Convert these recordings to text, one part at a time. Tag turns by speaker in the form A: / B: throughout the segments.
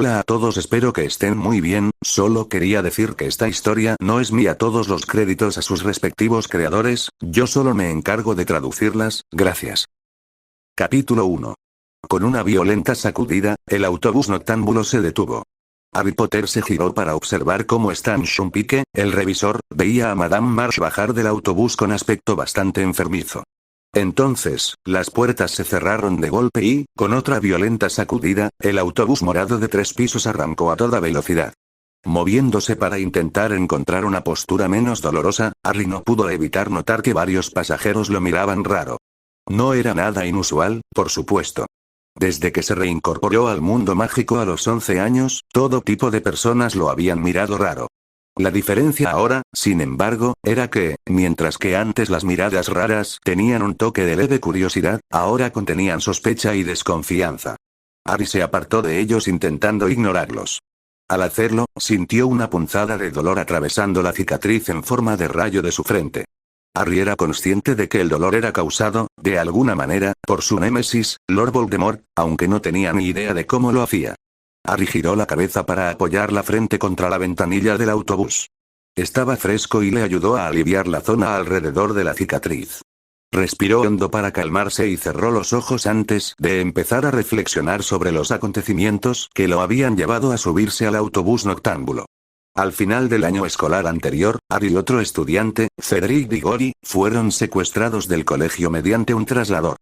A: Hola a todos, espero que estén muy bien, solo quería decir que esta historia no es mía, todos los créditos a sus respectivos creadores, yo solo me encargo de traducirlas, gracias. Capítulo 1. Con una violenta sacudida, el autobús noctámbulo se detuvo. Harry Potter se giró para observar cómo Stan Shumpike, el revisor, veía a Madame March bajar del autobús con aspecto bastante enfermizo. Entonces, las puertas se cerraron de golpe y, con otra violenta sacudida, el autobús morado de 3 pisos arrancó a toda velocidad. Moviéndose para intentar encontrar una postura menos dolorosa, Harry no pudo evitar notar que varios pasajeros lo miraban raro. No era nada inusual, por supuesto. Desde que se reincorporó al mundo mágico a los 11 años, todo tipo de personas lo habían mirado raro. La diferencia ahora, sin embargo, era que, mientras que antes las miradas raras tenían un toque de leve curiosidad, ahora contenían sospecha y desconfianza. Harry se apartó de ellos intentando ignorarlos. Al hacerlo, sintió una punzada de dolor atravesando la cicatriz en forma de rayo de su frente. Harry era consciente de que el dolor era causado, de alguna manera, por su némesis, Lord Voldemort, aunque no tenía ni idea de cómo lo hacía. Harry giró la cabeza para apoyar la frente contra la ventanilla del autobús. Estaba fresco y le ayudó a aliviar la zona alrededor de la cicatriz. Respiró hondo para calmarse y cerró los ojos antes de empezar a reflexionar sobre los acontecimientos que lo habían llevado a subirse al autobús noctámbulo. Al final del año escolar anterior, Harry y otro estudiante, Cedric Diggory, fueron secuestrados del colegio mediante un traslador.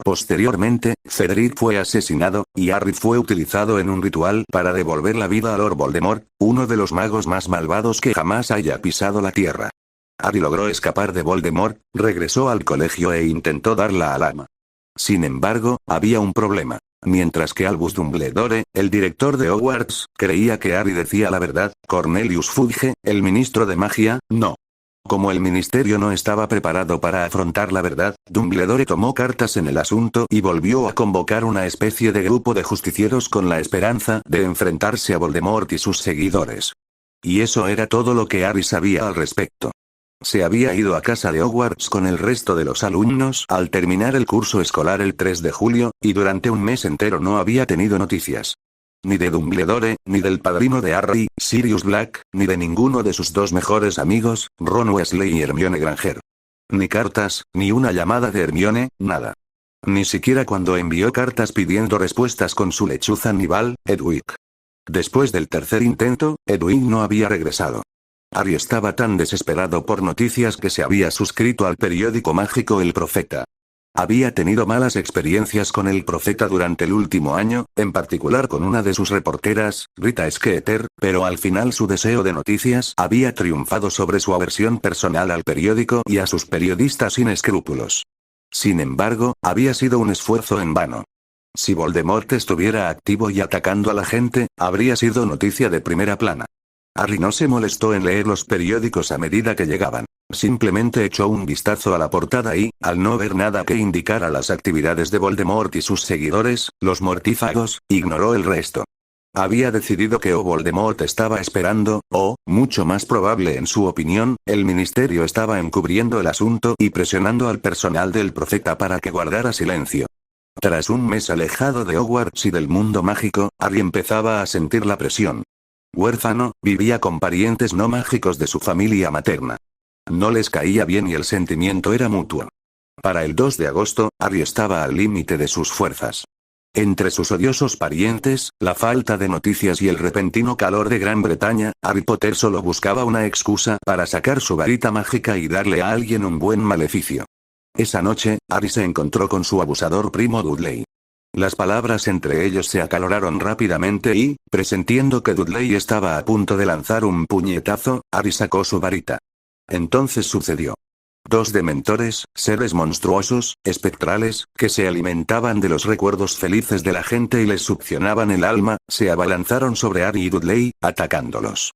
A: Posteriormente, Cedric fue asesinado, y Harry fue utilizado en un ritual para devolver la vida a Lord Voldemort, uno de los magos más malvados que jamás haya pisado la tierra. Harry logró escapar de Voldemort, regresó al colegio e intentó dar la alarma. Sin embargo, había un problema. Mientras que Albus Dumbledore, el director de Hogwarts, creía que Harry decía la verdad, Cornelius Fudge, el ministro de magia, no. Como el ministerio no estaba preparado para afrontar la verdad, Dumbledore tomó cartas en el asunto y volvió a convocar una especie de grupo de justicieros con la esperanza de enfrentarse a Voldemort y sus seguidores. Y eso era todo lo que Harry sabía al respecto. Se había ido a casa de Hogwarts con el resto de los alumnos al terminar el curso escolar el 3 de julio, y durante un mes entero no había tenido noticias. Ni de Dumbledore, ni del padrino de Harry, Sirius Black, ni de ninguno de sus 2 mejores amigos, Ron Weasley y Hermione Granger. Ni cartas, ni una llamada de Hermione, nada. Ni siquiera cuando envió cartas pidiendo respuestas con su lechuza Nival, Hedwig. Después del tercer intento, Hedwig no había regresado. Harry estaba tan desesperado por noticias que se había suscrito al periódico mágico El Profeta. Había tenido malas experiencias con El Profeta durante el último año, en particular con una de sus reporteras, Rita Skeeter, pero al final su deseo de noticias había triunfado sobre su aversión personal al periódico y a sus periodistas sin escrúpulos. Sin embargo, había sido un esfuerzo en vano. Si Voldemort estuviera activo y atacando a la gente, habría sido noticia de primera plana. Harry no se molestó en leer los periódicos a medida que llegaban. Simplemente echó un vistazo a la portada y, al no ver nada que indicara las actividades de Voldemort y sus seguidores, los mortífagos, ignoró el resto. Había decidido que o Voldemort estaba esperando, o, mucho más probable en su opinión, el ministerio estaba encubriendo el asunto y presionando al personal del Profeta para que guardara silencio. Tras un mes alejado de Hogwarts y del mundo mágico, Harry empezaba a sentir la presión. Huérfano, vivía con parientes no mágicos de su familia materna. No les caía bien y el sentimiento era mutuo. Para el 2 de agosto, Harry estaba al límite de sus fuerzas. Entre sus odiosos parientes, la falta de noticias y el repentino calor de Gran Bretaña, Harry Potter solo buscaba una excusa para sacar su varita mágica y darle a alguien un buen maleficio. Esa noche, Harry se encontró con su abusador primo Dudley. Las palabras entre ellos se acaloraron rápidamente y, presentiendo que Dudley estaba a punto de lanzar un puñetazo, Harry sacó su varita. Entonces sucedió. 2 dementores, seres monstruosos, espectrales, que se alimentaban de los recuerdos felices de la gente y les succionaban el alma, se abalanzaron sobre Harry y Dudley, atacándolos.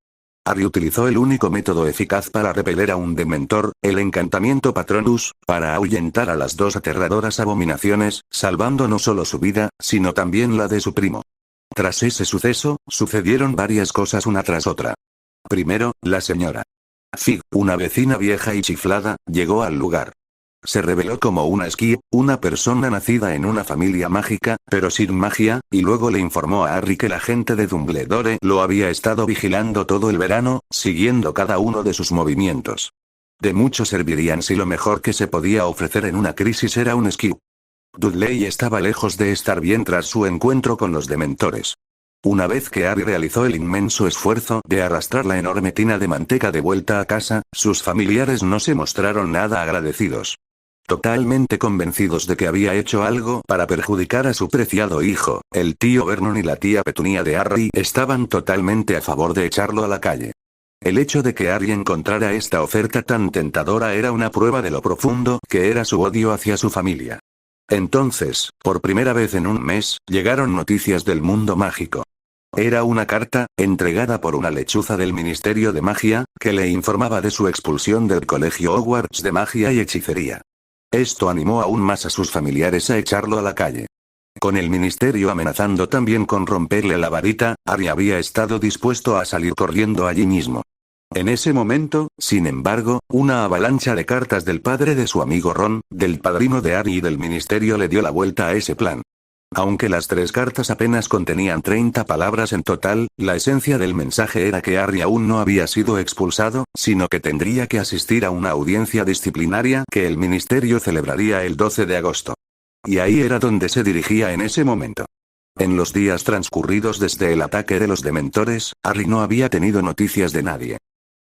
A: Harry utilizó el único método eficaz para repeler a un dementor, el encantamiento Patronus, para ahuyentar a las 2 aterradoras abominaciones, salvando no solo su vida, sino también la de su primo. Tras ese suceso, sucedieron varias cosas una tras otra. Primero, la señora Fig, una vecina vieja y chiflada, llegó al lugar. se reveló como una Skip, una persona nacida en una familia mágica, pero sin magia, y luego le informó a Harry que la gente de Dumbledore lo había estado vigilando todo el verano, siguiendo cada uno de sus movimientos. De mucho servirían si lo mejor que se podía ofrecer en una crisis era un Skip. Dudley estaba lejos de estar bien tras su encuentro con los dementores. Una vez que Harry realizó el inmenso esfuerzo de arrastrar la enorme tina de manteca de vuelta a casa, sus familiares no se mostraron nada agradecidos. Totalmente convencidos de que había hecho algo para perjudicar a su preciado hijo, el tío Vernon y la tía Petunia de Harry estaban totalmente a favor de echarlo a la calle. El hecho de que Harry encontrara esta oferta tan tentadora era una prueba de lo profundo que era su odio hacia su familia. Entonces, por primera vez en un mes, llegaron noticias del mundo mágico. Era una carta, entregada por una lechuza del Ministerio de Magia, que le informaba de su expulsión del Colegio Hogwarts de Magia y Hechicería. Esto animó aún más a sus familiares a echarlo a la calle. Con el ministerio amenazando también con romperle la varita, Harry había estado dispuesto a salir corriendo allí mismo. En ese momento, sin embargo, una avalancha de cartas del padre de su amigo Ron, del padrino de Harry y del ministerio le dio la vuelta a ese plan. Aunque las 3 cartas apenas contenían 30 palabras en total, la esencia del mensaje era que Harry aún no había sido expulsado, sino que tendría que asistir a una audiencia disciplinaria que el ministerio celebraría el 12 de agosto. Y ahí era donde se dirigía en ese momento. En los días transcurridos desde el ataque de los dementores, Harry no había tenido noticias de nadie.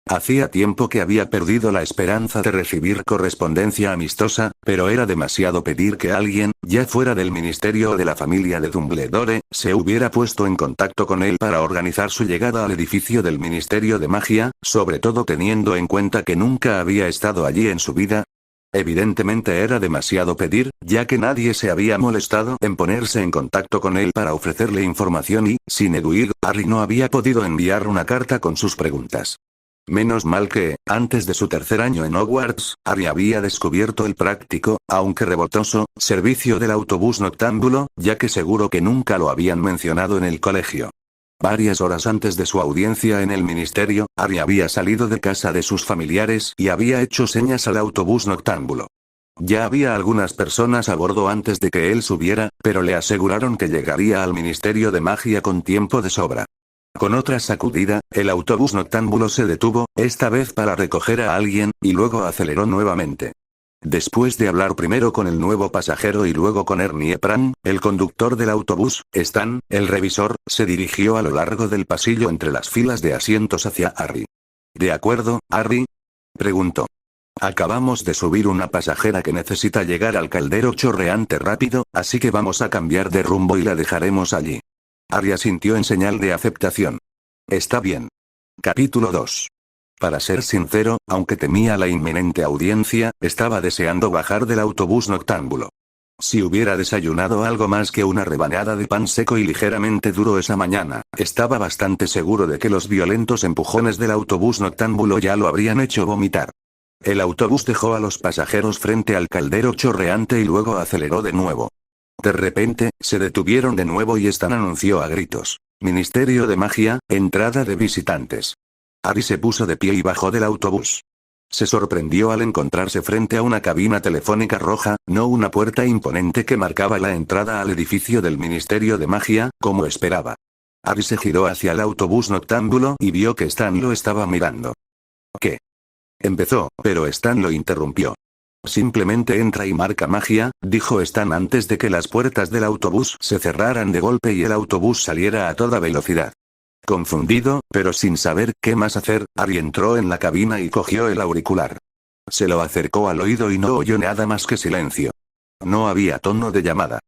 A: Hacía tiempo que había perdido la esperanza de recibir correspondencia amistosa, pero era demasiado pedir que alguien, ya fuera del ministerio o de la familia de Dumbledore, se hubiera puesto en contacto con él para organizar su llegada al edificio del Ministerio de Magia, sobre todo teniendo en cuenta que nunca había estado allí en su vida. Evidentemente era demasiado pedir, ya que nadie se había molestado en ponerse en contacto con él para ofrecerle información y, sin eludir, Harry no había podido enviar una carta con sus preguntas. Menos mal que, antes de su 3er año en Hogwarts, Harry había descubierto el práctico, aunque rebotoso, servicio del autobús noctámbulo, ya que seguro que nunca lo habían mencionado en el colegio. Varias horas antes de su audiencia en el ministerio, Harry había salido de casa de sus familiares y había hecho señas al autobús noctámbulo. Ya había algunas personas a bordo antes de que él subiera, pero le aseguraron que llegaría al Ministerio de Magia con tiempo de sobra. Con otra sacudida, el autobús noctámbulo se detuvo, esta vez para recoger a alguien, y luego aceleró nuevamente. Después de hablar primero con el nuevo pasajero y luego con Ernie Pran, el conductor del autobús, Stan, el revisor, se dirigió a lo largo del pasillo entre las filas de asientos hacia Harry. ¿De acuerdo, Harry?, preguntó. Acabamos de subir una pasajera que necesita llegar al caldero chorreante rápido, así que vamos a cambiar de rumbo y la dejaremos allí. Harry asintió en señal de aceptación. Está bien. Capítulo 2. Para ser sincero, aunque temía la inminente audiencia, estaba deseando bajar del autobús noctámbulo. Si hubiera desayunado algo más que una rebanada de pan seco y ligeramente duro esa mañana, estaba bastante seguro de que los violentos empujones del autobús noctámbulo ya lo habrían hecho vomitar. El autobús dejó a los pasajeros frente al caldero chorreante y luego aceleró de nuevo. De repente, se detuvieron de nuevo y Stan anunció a gritos: Ministerio de Magia, entrada de visitantes. Harry se puso de pie y bajó del autobús. Se sorprendió al encontrarse frente a una cabina telefónica roja, no una puerta imponente que marcaba la entrada al edificio del Ministerio de Magia, como esperaba. Harry se giró hacia el autobús noctámbulo y vio que Stan lo estaba mirando. ¿Qué? Empezó, pero Stan lo interrumpió. Simplemente entra y marca magia, dijo Stan antes de que las puertas del autobús se cerraran de golpe y el autobús saliera a toda velocidad. Confundido, pero sin saber qué más hacer, Harry entró en la cabina y cogió el auricular. Se lo acercó al oído y no oyó nada más que silencio. No había tono de llamada.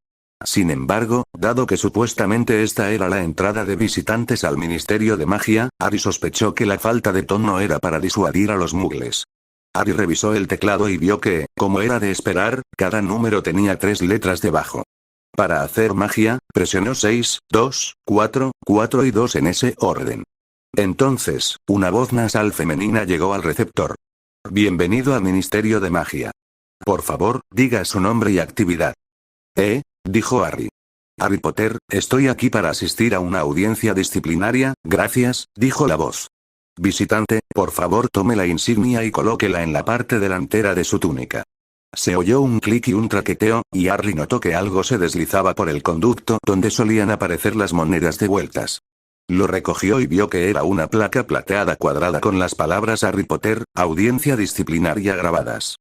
A: Sin embargo, dado que supuestamente esta era la entrada de visitantes al Ministerio de Magia, Harry sospechó que la falta de tono era para disuadir a los muggles. Harry revisó el teclado y vio que, como era de esperar, cada número tenía 3 letras debajo. Para hacer magia, presionó 6, 2, 4, 4 y 2 en ese orden. Entonces, una voz nasal femenina llegó al receptor. Bienvenido al Ministerio de Magia. Por favor, diga su nombre y actividad. Dijo Harry. Harry Potter, estoy aquí para asistir a una audiencia disciplinaria, gracias, dijo la voz. Visitante, por favor tome la insignia y colóquela en la parte delantera de su túnica. Se oyó un clic y un traqueteo, y Harry notó que algo se deslizaba por el conducto donde solían aparecer las monedas de vueltas. Lo recogió y vio que era una placa plateada cuadrada con las palabras Harry Potter, audiencia disciplinaria grabadas.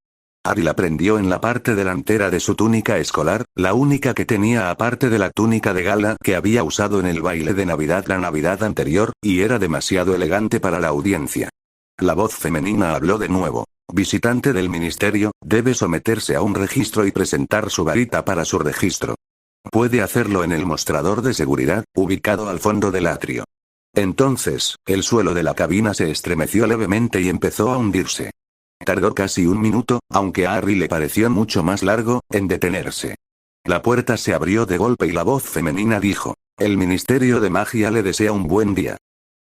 A: Harry la prendió en la parte delantera de su túnica escolar, la única que tenía aparte de la túnica de gala que había usado en el baile de Navidad la Navidad anterior, y era demasiado elegante para la audiencia. La voz femenina habló de nuevo. Visitante del ministerio, debe someterse a un registro y presentar su varita para su registro. Puede hacerlo en el mostrador de seguridad, ubicado al fondo del atrio. Entonces, el suelo de la cabina se estremeció levemente y empezó a hundirse. Tardó casi un minuto, aunque a Harry le pareció mucho más largo, en detenerse. La puerta se abrió de golpe y la voz femenina dijo: "El Ministerio de Magia le desea un buen día".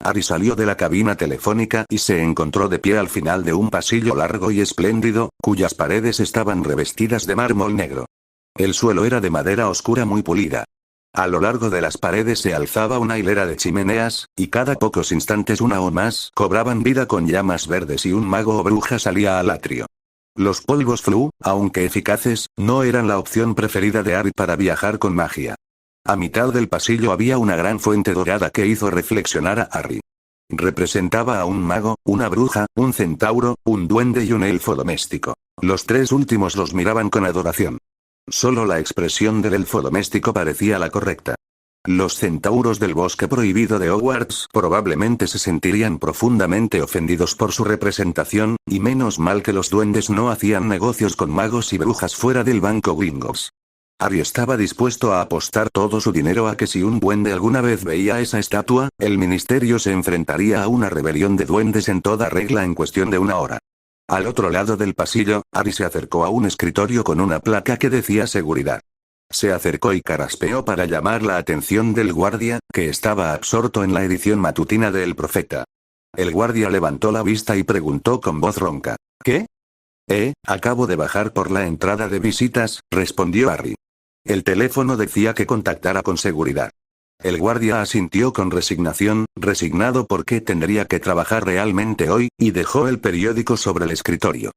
A: Harry salió de la cabina telefónica y se encontró de pie al final de un pasillo largo y espléndido, cuyas paredes estaban revestidas de mármol negro. El suelo era de madera oscura muy pulida. A lo largo de las paredes se alzaba una hilera de chimeneas, y cada pocos instantes una o más cobraban vida con llamas verdes y un mago o bruja salía al atrio. Los polvos flu, aunque eficaces, no eran la opción preferida de Harry para viajar con magia. A mitad del pasillo había una gran fuente dorada que hizo reflexionar a Harry. Representaba a un mago, una bruja, un centauro, un duende y un elfo doméstico. Los tres últimos los miraban con adoración. Solo la expresión del elfo doméstico parecía la correcta. Los centauros del bosque prohibido de Hogwarts probablemente se sentirían profundamente ofendidos por su representación, y menos mal que los duendes no hacían negocios con magos y brujas fuera del banco Gringotts. Harry estaba dispuesto a apostar todo su dinero a que si un duende alguna vez veía esa estatua, el ministerio se enfrentaría a una rebelión de duendes en toda regla en cuestión de una hora. Al otro lado del pasillo, Harry se acercó a un escritorio con una placa que decía seguridad. Se acercó y carraspeó para llamar la atención del guardia, que estaba absorto en la edición matutina de El Profeta. El guardia levantó la vista y preguntó con voz ronca: ¿Qué? Acabo de bajar por la entrada de visitas, respondió Harry. El teléfono decía que contactara con seguridad. El guardia asintió con resignación, resignado porque tendría que trabajar realmente hoy, y dejó el periódico sobre el escritorio.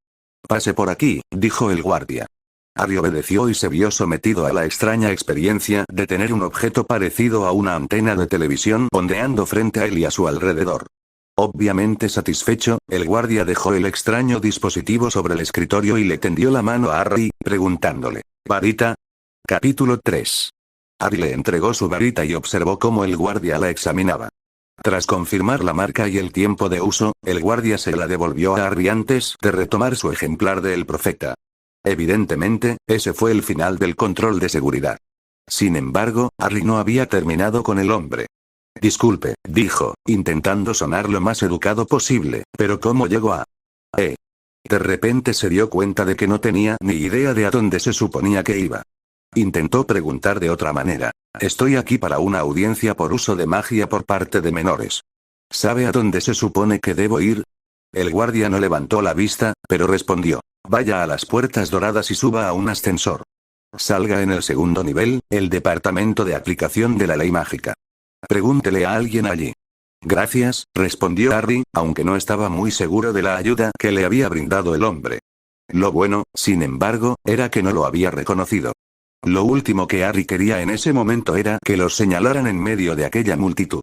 A: Pase por aquí, dijo el guardia. Harry obedeció y se vio sometido a la extraña experiencia de tener un objeto parecido a una antena de televisión ondeando frente a él y a su alrededor. Obviamente satisfecho, el guardia dejó el extraño dispositivo sobre el escritorio y le tendió la mano a Harry, preguntándole: ¿Varita? Capítulo 3. Harry le entregó su varita y observó cómo el guardia la examinaba. Tras confirmar la marca y el tiempo de uso, el guardia se la devolvió a Harry antes de retomar su ejemplar de El Profeta. Evidentemente, ese fue el final del control de seguridad. Sin embargo, Harry no había terminado con el hombre. Disculpe, dijo, intentando sonar lo más educado posible, pero ¿cómo llegó a...? De repente se dio cuenta de que no tenía ni idea de a dónde se suponía que iba. Intentó preguntar de otra manera. Estoy aquí para una audiencia por uso de magia por parte de menores. ¿Sabe a dónde se supone que debo ir? El guardia no levantó la vista, pero respondió: vaya a las puertas doradas y suba a un ascensor. Salga en el segundo nivel, el departamento de aplicación de la ley mágica. Pregúntele a alguien allí. Gracias, respondió Harry, aunque no estaba muy seguro de la ayuda que le había brindado el hombre. Lo bueno, sin embargo, era que no lo había reconocido. Lo último que Harry quería en ese momento era que los señalaran en medio de aquella multitud.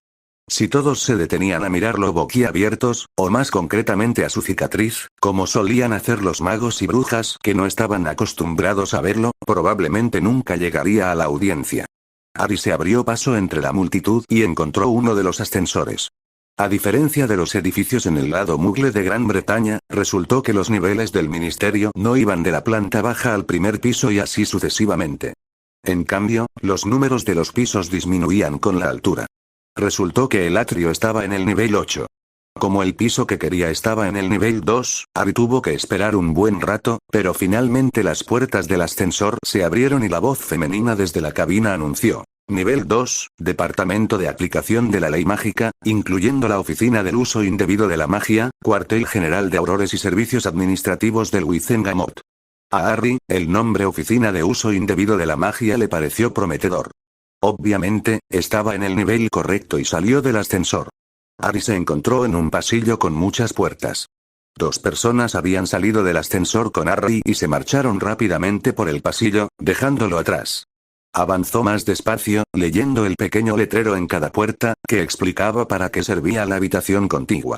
A: Si todos se detenían a mirarlo boquiabiertos, o más concretamente a su cicatriz, como solían hacer los magos y brujas que no estaban acostumbrados a verlo, probablemente nunca llegaría a la audiencia. Harry se abrió paso entre la multitud y encontró uno de los ascensores. A diferencia de los edificios en el lado mugle de Gran Bretaña, resultó que los niveles del ministerio no iban de la planta baja al primer piso y así sucesivamente. En cambio, los números de los pisos disminuían con la altura. Resultó que el atrio estaba en el nivel 8. Como el piso que quería estaba en el nivel 2, Harry tuvo que esperar un buen rato, pero finalmente las puertas del ascensor se abrieron y la voz femenina desde la cabina anunció: Nivel 2, Departamento de Aplicación de la Ley Mágica, incluyendo la Oficina del Uso Indebido de la Magia, Cuartel General de Aurores y Servicios Administrativos del Wizengamot. A Harry, el nombre Oficina de Uso Indebido de la Magia le pareció prometedor. Obviamente, estaba en el nivel correcto y salió del ascensor. Harry se encontró en un pasillo con muchas puertas. 2 personas habían salido del ascensor con Harry y se marcharon rápidamente por el pasillo, dejándolo atrás. Avanzó más despacio, leyendo el pequeño letrero en cada puerta, que explicaba para qué servía la habitación contigua.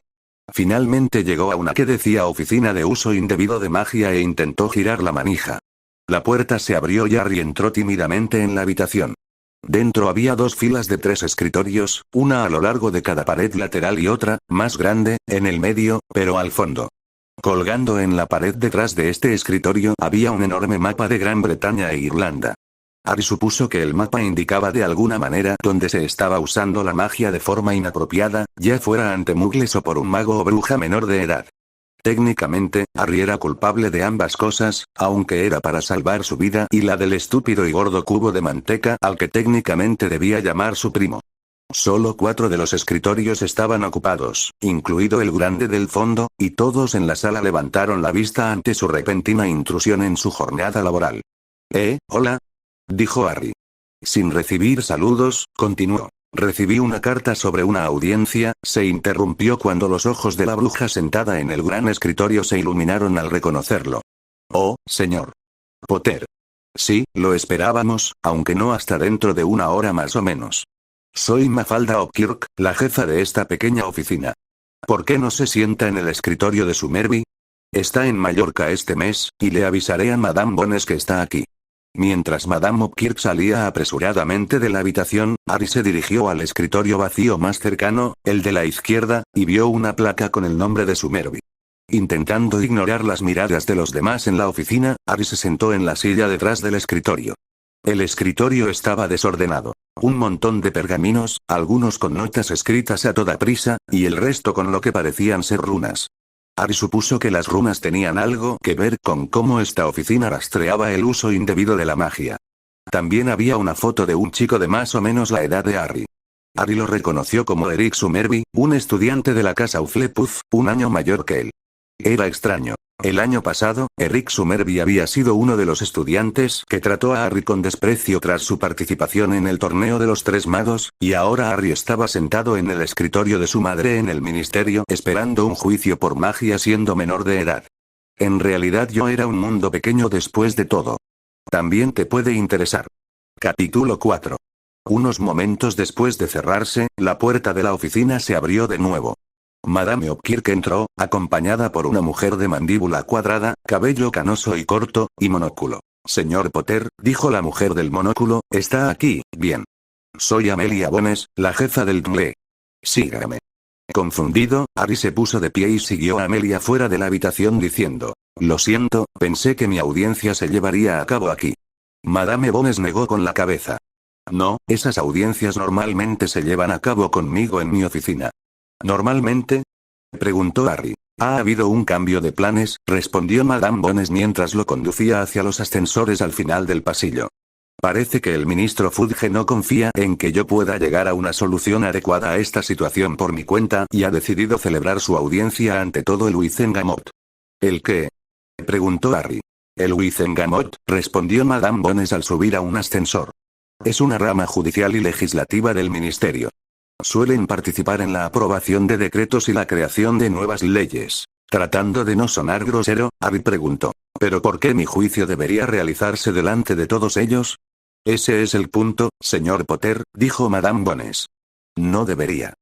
A: Finalmente llegó a una que decía Oficina de Uso Indebido de Magia e intentó girar la manija. La puerta se abrió y Harry entró tímidamente en la habitación. Dentro había 2 filas de 3 escritorios, una a lo largo de cada pared lateral y otra, más grande, en el medio, pero al fondo. Colgando en la pared detrás de este escritorio había un enorme mapa de Gran Bretaña e Irlanda. Harry supuso que el mapa indicaba de alguna manera dónde se estaba usando la magia de forma inapropiada, ya fuera ante muggles o por un mago o bruja menor de edad. Técnicamente, Harry era culpable de ambas cosas, aunque era para salvar su vida y la del estúpido y gordo cubo de manteca al que técnicamente debía llamar su primo. Solo 4 de los escritorios estaban ocupados, incluido el grande del fondo, y todos en la sala levantaron la vista ante su repentina intrusión en su jornada laboral. Hola, dijo Harry. Sin recibir saludos, continuó. Recibí una carta sobre una audiencia, se interrumpió cuando los ojos de la bruja sentada en el gran escritorio se iluminaron al reconocerlo. Oh, señor Potter. Sí, lo esperábamos, aunque no hasta dentro de 1 hora más o menos. Soy Mafalda Hopkirk, la jefa de esta pequeña oficina. ¿Por qué no se sienta en el escritorio de Somerby? Está en Mallorca este mes, y le avisaré a Madame Bones que está aquí. Mientras Madame Hopkirk salía apresuradamente de la habitación, Harry se dirigió al escritorio vacío más cercano, el de la izquierda, y vio una placa con el nombre de Somerby. Intentando ignorar las miradas de los demás en la oficina, Harry se sentó en la silla detrás del escritorio. El escritorio estaba desordenado. Un montón de pergaminos, algunos con notas escritas a toda prisa, y el resto con lo que parecían ser runas. Harry supuso que las runas tenían algo que ver con cómo esta oficina rastreaba el uso indebido de la magia. También había una foto de un chico de más o menos la edad de Harry. Harry lo reconoció como Eric Somerby, un estudiante de la casa Hufflepuff, 1 año mayor que él. Era extraño. El año pasado, Eric Somerby había sido uno de los estudiantes que trató a Harry con desprecio tras su participación en el torneo de los 3 magos, y ahora Harry estaba sentado en el escritorio de su madre en el ministerio esperando un juicio por magia siendo menor de edad. En realidad yo era un mundo pequeño después de todo. También te puede interesar. Capítulo 4. Unos momentos después de cerrarse, la puerta de la oficina se abrió de nuevo. Madame Hopkirk entró, acompañada por una mujer de mandíbula cuadrada, cabello canoso y corto, y monóculo. Señor Potter, dijo la mujer del monóculo, está aquí, bien. Soy Amelia Bones, la jefa del DLE. Sígame. Confundido, Harry se puso de pie y siguió a Amelia fuera de la habitación diciendo, lo siento, pensé que mi audiencia se llevaría a cabo aquí. Madame Bones negó con la cabeza. No, esas audiencias normalmente se llevan a cabo conmigo en mi oficina. ¿Normalmente? Preguntó Harry. Ha habido un cambio de planes, respondió Madame Bones mientras lo conducía hacia los ascensores al final del pasillo. Parece que el ministro Fudge no confía en que yo pueda llegar a una solución adecuada a esta situación por mi cuenta y ha decidido celebrar su audiencia ante todo el Wizengamot. ¿El qué? Preguntó Harry. El Wizengamot, respondió Madame Bones al subir a un ascensor. Es una rama judicial y legislativa del ministerio. Suelen participar en la aprobación de decretos y la creación de nuevas leyes. Tratando de no sonar grosero, Harry preguntó, ¿pero por qué mi juicio debería realizarse delante de todos ellos? Ese es el punto, señor Potter, dijo Madame Bones. No debería.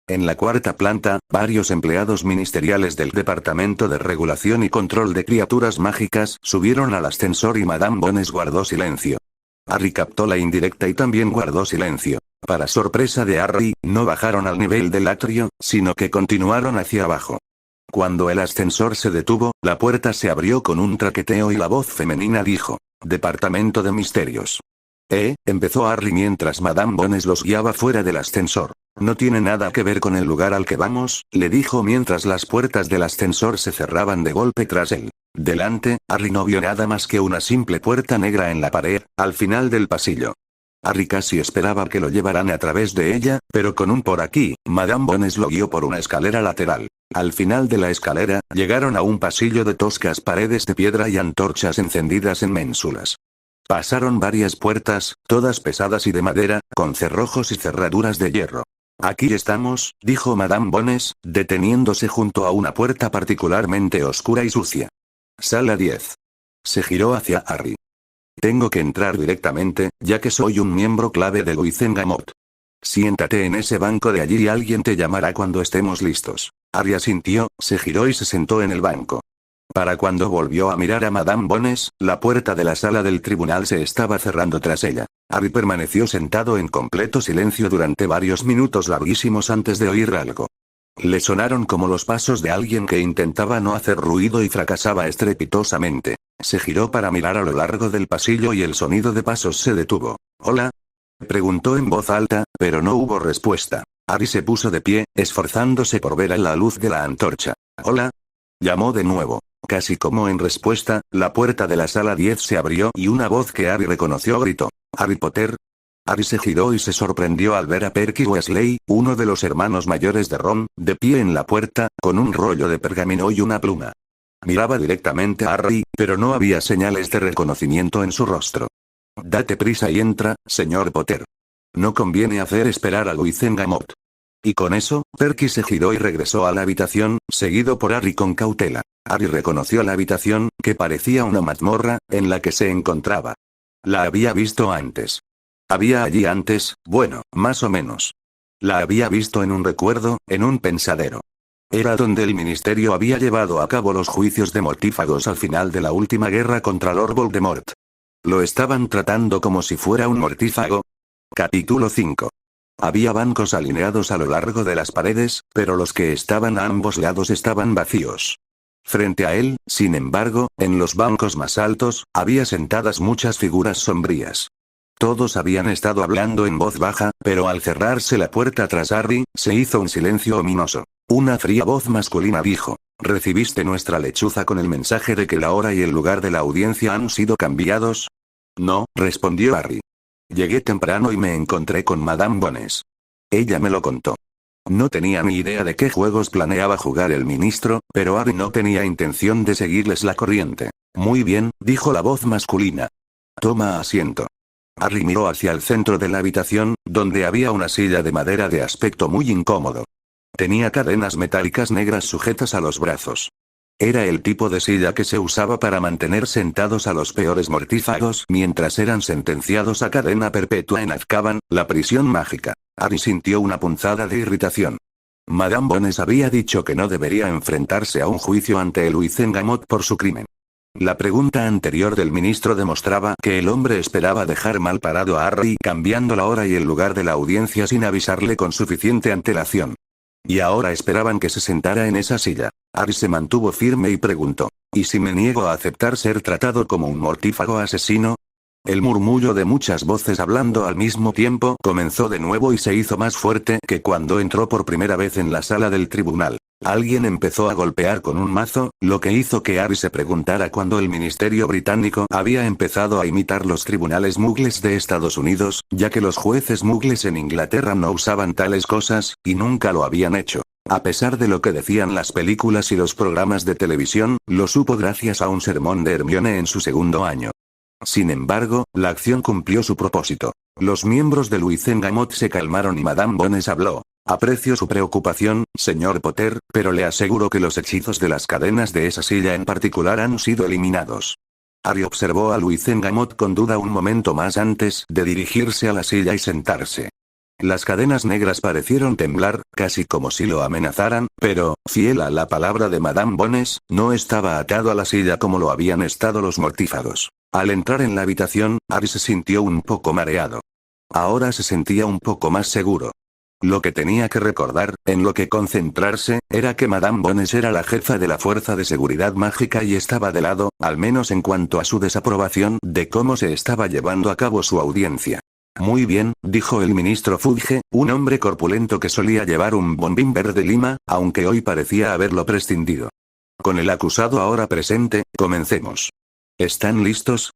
A: En la 4ª planta, varios empleados ministeriales del Departamento de Regulación y Control de Criaturas Mágicas subieron al ascensor y Madame Bones guardó silencio. Harry captó la indirecta y también guardó silencio. Para sorpresa de Harry, no bajaron al nivel del atrio, sino que continuaron hacia abajo. Cuando el ascensor se detuvo, la puerta se abrió con un traqueteo y la voz femenina dijo, Departamento de Misterios. Empezó Harry mientras Madame Bones los guiaba fuera del ascensor. No tiene nada que ver con el lugar al que vamos, le dijo mientras las puertas del ascensor se cerraban de golpe tras él. Delante, Harry no vio nada más que una simple puerta negra en la pared, al final del pasillo. Harry casi esperaba que lo llevaran a través de ella, pero con un por aquí, Madame Bones lo guió por una escalera lateral. Al final de la escalera, llegaron a un pasillo de toscas paredes de piedra y antorchas encendidas en ménsulas. Pasaron varias puertas, todas pesadas y de madera, con cerrojos y cerraduras de hierro. Aquí estamos, dijo Madame Bones, deteniéndose junto a una puerta particularmente oscura y sucia. Sala 10. Se giró hacia Harry. Tengo que entrar directamente, ya que soy un miembro clave de Wizengamot. Siéntate en ese banco de allí y alguien te llamará cuando estemos listos. Harry asintió, se giró y se sentó en el banco. Para cuando volvió a mirar a Madame Bones, la puerta de la sala del tribunal se estaba cerrando tras ella. Harry permaneció sentado en completo silencio durante varios minutos larguísimos antes de oír algo. Le sonaron como los pasos de alguien que intentaba no hacer ruido y fracasaba estrepitosamente. Se giró para mirar a lo largo del pasillo y el sonido de pasos se detuvo. ¿Hola? Preguntó en voz alta, pero no hubo respuesta. Harry se puso de pie, esforzándose por ver a la luz de la antorcha. ¿Hola? Llamó de nuevo. Casi como en respuesta, la puerta de la sala 10 se abrió y una voz que Harry reconoció gritó. ¿Harry Potter? Harry se giró y se sorprendió al ver a Perky Weasley, uno de los hermanos mayores de Ron, de pie en la puerta, con un rollo de pergamino y una pluma. Miraba directamente a Harry, pero no había señales de reconocimiento en su rostro. Date prisa y entra, señor Potter. No conviene hacer esperar a Wizengamot. Y con eso, Perky se giró y regresó a la habitación, seguido por Harry con cautela. Harry reconoció la habitación, que parecía una mazmorra, en la que se encontraba. La había visto antes. ¿Había allí antes? Bueno, más o menos. La había visto en un recuerdo, en un pensadero. Era donde el ministerio había llevado a cabo los juicios de mortífagos al final de la última guerra contra Lord Voldemort. ¿Lo estaban tratando como si fuera un mortífago? Capítulo 5. Había bancos alineados a lo largo de las paredes, pero los que estaban a ambos lados estaban vacíos. Frente a él, sin embargo, en los bancos más altos, había sentadas muchas figuras sombrías. Todos habían estado hablando en voz baja, pero al cerrarse la puerta tras Harry, se hizo un silencio ominoso. Una fría voz masculina dijo: ¿Recibiste nuestra lechuza con el mensaje de que la hora y el lugar de la audiencia han sido cambiados? No, respondió Harry. Llegué temprano y me encontré con Madame Bones. Ella me lo contó. No tenía ni idea de qué juegos planeaba jugar el ministro, pero Harry no tenía intención de seguirles la corriente. Muy bien, dijo la voz masculina. Toma asiento. Harry miró hacia el centro de la habitación, donde había una silla de madera de aspecto muy incómodo. Tenía cadenas metálicas negras sujetas a los brazos. Era el tipo de silla que se usaba para mantener sentados a los peores mortífagos mientras eran sentenciados a cadena perpetua en Azkaban, la prisión mágica. Harry sintió una punzada de irritación. Madame Bones había dicho que no debería enfrentarse a un juicio ante el Wizengamot por su crimen. La pregunta anterior del ministro demostraba que el hombre esperaba dejar mal parado a Harry cambiando la hora y el lugar de la audiencia sin avisarle con suficiente antelación. Y ahora esperaban que se sentara en esa silla. Harry se mantuvo firme y preguntó: ¿Y si me niego a aceptar ser tratado como un mortífago asesino? El murmullo de muchas voces hablando al mismo tiempo comenzó de nuevo y se hizo más fuerte que cuando entró por primera vez en la sala del tribunal. Alguien empezó a golpear con un mazo, lo que hizo que Harry se preguntara cuándo el ministerio británico había empezado a imitar los tribunales muggles de Estados Unidos, ya que los jueces muggles en Inglaterra no usaban tales cosas, y nunca lo habían hecho. A pesar de lo que decían las películas y los programas de televisión, lo supo gracias a un sermón de Hermione en su segundo año. Sin embargo, la acción cumplió su propósito. Los miembros del Wizengamot se calmaron y Madame Bones habló. Aprecio su preocupación, señor Potter, pero le aseguro que los hechizos de las cadenas de esa silla en particular han sido eliminados. Harry observó a Wizengamot con duda un momento más antes de dirigirse a la silla y sentarse. Las cadenas negras parecieron temblar, casi como si lo amenazaran, pero, fiel a la palabra de Madame Bones, no estaba atado a la silla como lo habían estado los mortífagos. Al entrar en la habitación, Harry se sintió un poco mareado. Ahora se sentía un poco más seguro. Lo que tenía que recordar, en lo que concentrarse, era que Madame Bones era la jefa de la Fuerza de Seguridad Mágica y estaba de lado, al menos en cuanto a su desaprobación de cómo se estaba llevando a cabo su audiencia. Muy bien, dijo el ministro Fudge, un hombre corpulento que solía llevar un bombín verde lima, aunque hoy parecía haberlo prescindido. Con el acusado ahora presente, comencemos. ¿Están listos?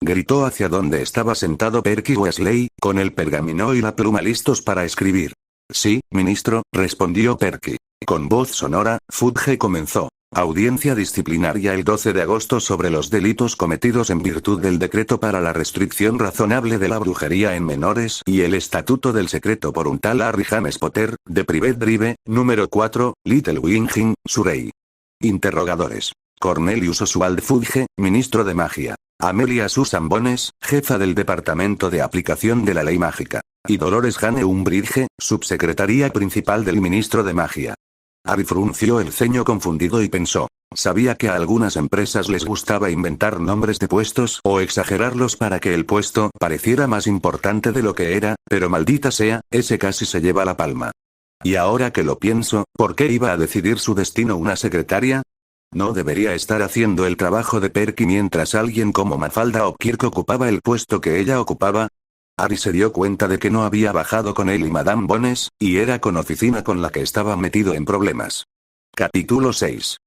A: Gritó hacia donde estaba sentado Perky Weasley, con el pergamino y la pluma listos para escribir. Sí, ministro, respondió Perky. Con voz sonora, Fudge comenzó. Audiencia disciplinaria el 12 de agosto sobre los delitos cometidos en virtud del decreto para la restricción razonable de la brujería en menores y el estatuto del secreto por un tal Harry James Potter, de Private Drive, número 4, Little Winging, Surrey. Interrogadores. Cornelius Oswald Fudge, ministro de magia. Amelia Susan Bones, jefa del Departamento de Aplicación de la Ley Mágica. Y Dolores Jane Umbridge, subsecretaria principal del ministro de magia. Harry frunció el ceño confundido y pensó. Sabía que a algunas empresas les gustaba inventar nombres de puestos o exagerarlos para que el puesto pareciera más importante de lo que era, pero maldita sea, ese casi se lleva la palma. Y ahora que lo pienso, ¿por qué iba a decidir su destino una secretaria? ¿No debería estar haciendo el trabajo de Perky mientras alguien como Mafalda o Kirk ocupaba el puesto que ella ocupaba? Harry se dio cuenta de que no había bajado con él y Madame Bones, y era con oficina con la que estaba metido en problemas. Capítulo 6.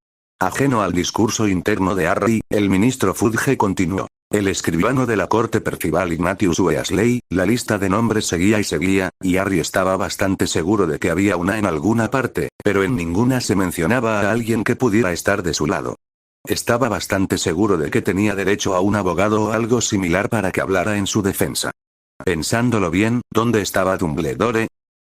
A: Ajeno al discurso interno de Harry, el ministro Fudge continuó. El escribano de la corte Percival Ignatius Weasley, la lista de nombres seguía y seguía, y Harry estaba bastante seguro de que había una en alguna parte, pero en ninguna se mencionaba a alguien que pudiera estar de su lado. Estaba bastante seguro de que tenía derecho a un abogado o algo similar para que hablara en su defensa. Pensándolo bien, ¿dónde estaba Dumbledore?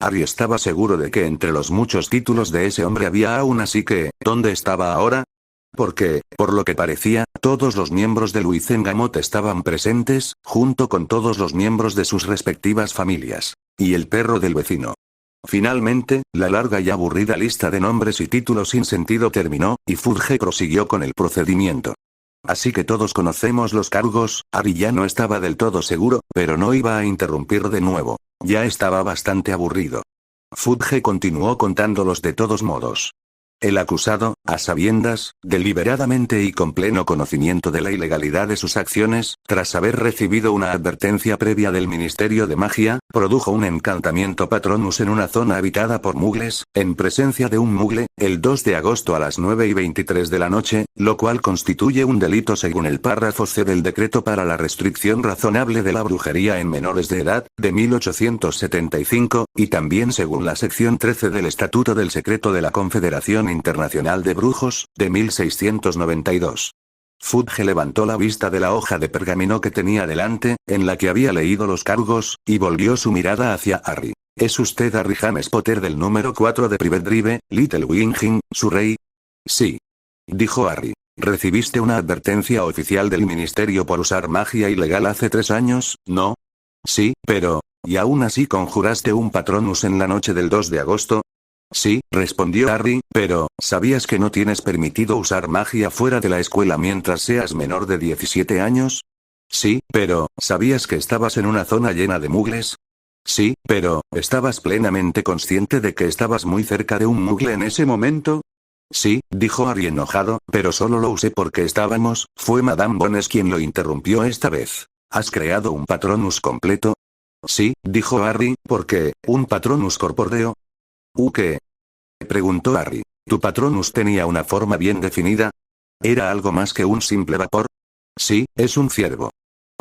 A: Harry estaba seguro de que entre los muchos títulos de ese hombre había aún así que, ¿dónde estaba ahora? Porque, por lo que parecía, todos los miembros del Wizengamot estaban presentes, junto con todos los miembros de sus respectivas familias. Y el perro del vecino. Finalmente, la larga y aburrida lista de nombres y títulos sin sentido terminó, y Fudge prosiguió con el procedimiento. Así que todos conocemos los cargos. Harry ya no estaba del todo seguro, pero no iba a interrumpir de nuevo. Ya estaba bastante aburrido. Fudge continuó contándolos de todos modos. El acusado, a sabiendas, deliberadamente y con pleno conocimiento de la ilegalidad de sus acciones, tras haber recibido una advertencia previa del Ministerio de Magia, produjo un encantamiento Patronus en una zona habitada por mugles, en presencia de un mugle, el 2 de agosto a las 9:23 de la noche, lo cual constituye un delito según el párrafo C del decreto para la restricción razonable de la brujería en menores de edad, de 1875, y también según la sección 13 del Estatuto del Secreto de la Confederación Internacional de Brujos, de 1692. Fudge levantó la vista de la hoja de pergamino que tenía delante, en la que había leído los cargos, y volvió su mirada hacia Harry. ¿Es usted Harry James Potter del número 4 de Private Drive, Little Winging, Surrey? Sí. Dijo Harry. ¿Recibiste una advertencia oficial del ministerio por usar magia ilegal hace 3 años, no? Sí, pero... ¿y aún así conjuraste un Patronus en la noche del 2 de agosto? Sí, respondió Harry, pero, ¿sabías que no tienes permitido usar magia fuera de la escuela mientras seas menor de 17 años? Sí, pero, ¿sabías que estabas en una zona llena de mugles? Sí, pero, ¿estabas plenamente consciente de que estabas muy cerca de un mugle en ese momento? Sí, dijo Harry enojado, pero solo lo usé porque fue Madame Bones quien lo interrumpió esta vez. ¿Has creado un Patronus completo? Sí, dijo Harry, porque, ¿un Patronus corpóreo? ¿Qué? Preguntó Harry. ¿Tu Patronus tenía una forma bien definida? ¿Era algo más que un simple vapor? Sí, es un ciervo.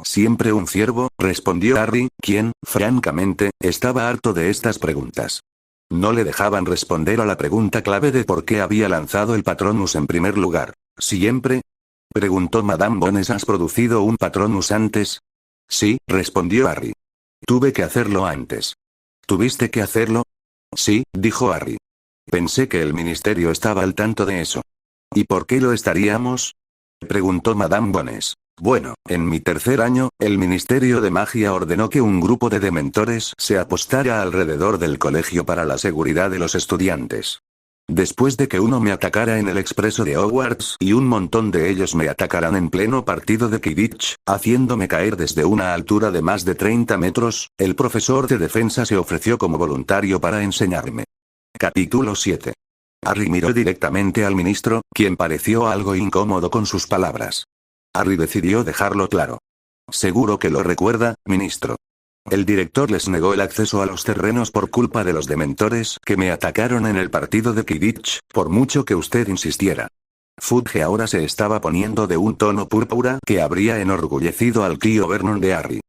A: Siempre un ciervo, respondió Harry, quien, francamente, estaba harto de estas preguntas. No le dejaban responder a la pregunta clave de por qué había lanzado el Patronus en primer lugar. ¿Siempre? Preguntó Madame Bones. ¿Has producido un Patronus antes? Sí, respondió Harry. Tuve que hacerlo antes. ¿Tuviste que hacerlo? Sí, dijo Harry. Pensé que el ministerio estaba al tanto de eso. ¿Y por qué lo estaríamos? Preguntó Madame Bones. Bueno, en mi tercer año, el Ministerio de Magia ordenó que un grupo de dementores se apostara alrededor del colegio para la seguridad de los estudiantes. Después de que uno me atacara en el expreso de Hogwarts y un montón de ellos me atacaran en pleno partido de Quidditch, haciéndome caer desde una altura de más de 30 metros, el profesor de defensa se ofreció como voluntario para enseñarme. Capítulo 7. Harry miró directamente al ministro, quien pareció algo incómodo con sus palabras. Harry decidió dejarlo claro. Seguro que lo recuerda, ministro. El director les negó el acceso a los terrenos por culpa de los dementores que me atacaron en el partido de Quidditch, por mucho que usted insistiera. Fudge ahora se estaba poniendo de un tono púrpura que habría enorgullecido al tío Vernon de Harry.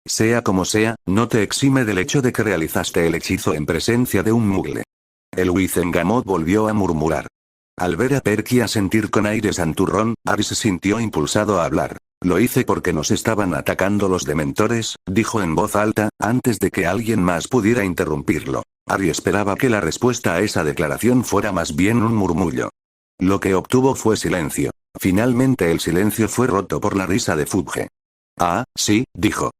A: Sea como sea, no te exime del hecho de que realizaste el hechizo en presencia de un mugle. El Wizengamot volvió a murmurar. Al ver a Perky asentir con aire santurrón, Harry se sintió impulsado a hablar. Lo hice porque nos estaban atacando los dementores, dijo en voz alta, antes de que alguien más pudiera interrumpirlo. Harry esperaba que la respuesta a esa declaración fuera más bien un murmullo. Lo que obtuvo fue silencio. Finalmente el silencio fue roto por la risa de Fudge. Ah, sí, dijo.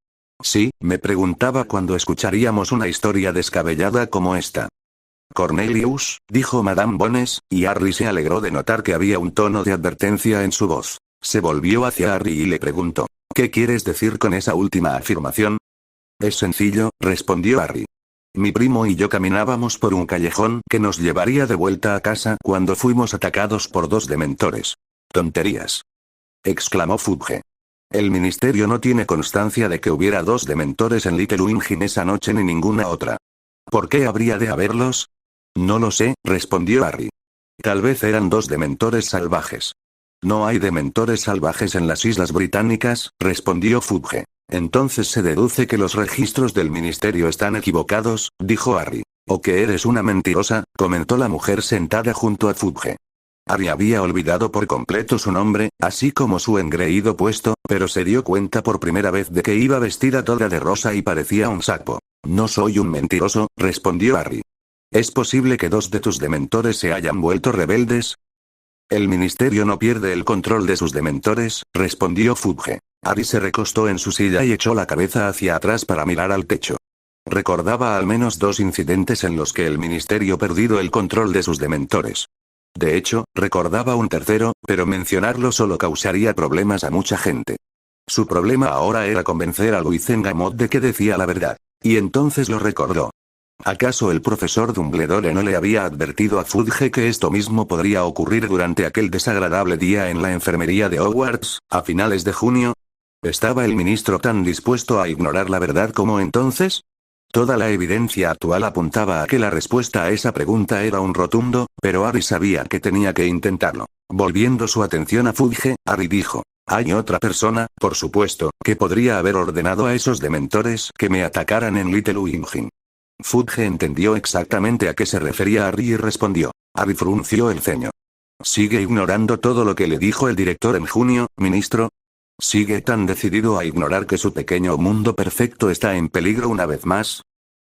A: Sí, me preguntaba cuándo escucharíamos una historia descabellada como esta. Cornelius, dijo Madame Bones, y Harry se alegró de notar que había un tono de advertencia en su voz. Se volvió hacia Harry y le preguntó, ¿qué quieres decir con esa última afirmación? Es sencillo, respondió Harry. Mi primo y yo caminábamos por un callejón que nos llevaría de vuelta a casa cuando fuimos atacados por 2 dementores. Tonterías, exclamó Fudge. El ministerio no tiene constancia de que hubiera 2 dementores en Little Winging esa noche ni ninguna otra. ¿Por qué habría de haberlos? No lo sé, respondió Harry. Tal vez eran 2 dementores salvajes. No hay dementores salvajes en las Islas Británicas, respondió Fudge. Entonces se deduce que los registros del ministerio están equivocados, dijo Harry. O que eres una mentirosa, comentó la mujer sentada junto a Fudge. Harry había olvidado por completo su nombre, así como su engreído puesto, pero se dio cuenta por primera vez de que iba vestida toda de rosa y parecía un sapo. No soy un mentiroso, respondió Harry. ¿Es posible que 2 de tus dementores se hayan vuelto rebeldes? El ministerio no pierde el control de sus dementores, respondió Fudge. Harry se recostó en su silla y echó la cabeza hacia atrás para mirar al techo. Recordaba al menos 2 incidentes en los que el ministerio perdido el control de sus dementores. De hecho, recordaba un tercero, pero mencionarlo solo causaría problemas a mucha gente. Su problema ahora era convencer a Luizengamot de que decía la verdad. Y entonces lo recordó. ¿Acaso el profesor Dumbledore no le había advertido a Fudge que esto mismo podría ocurrir durante aquel desagradable día en la enfermería de Hogwarts, a finales de junio? ¿Estaba el ministro tan dispuesto a ignorar la verdad como entonces? Toda la evidencia actual apuntaba a que la respuesta a esa pregunta era un rotundo, pero Harry sabía que tenía que intentarlo. Volviendo su atención a Fudge, Harry dijo, hay otra persona, por supuesto, que podría haber ordenado a esos dementores que me atacaran en Little Winging. Fudge entendió exactamente a qué se refería Harry y respondió. Harry frunció el ceño. ¿Sigue ignorando todo lo que le dijo el director en junio, ministro? ¿Sigue tan decidido a ignorar que su pequeño mundo perfecto está en peligro una vez más?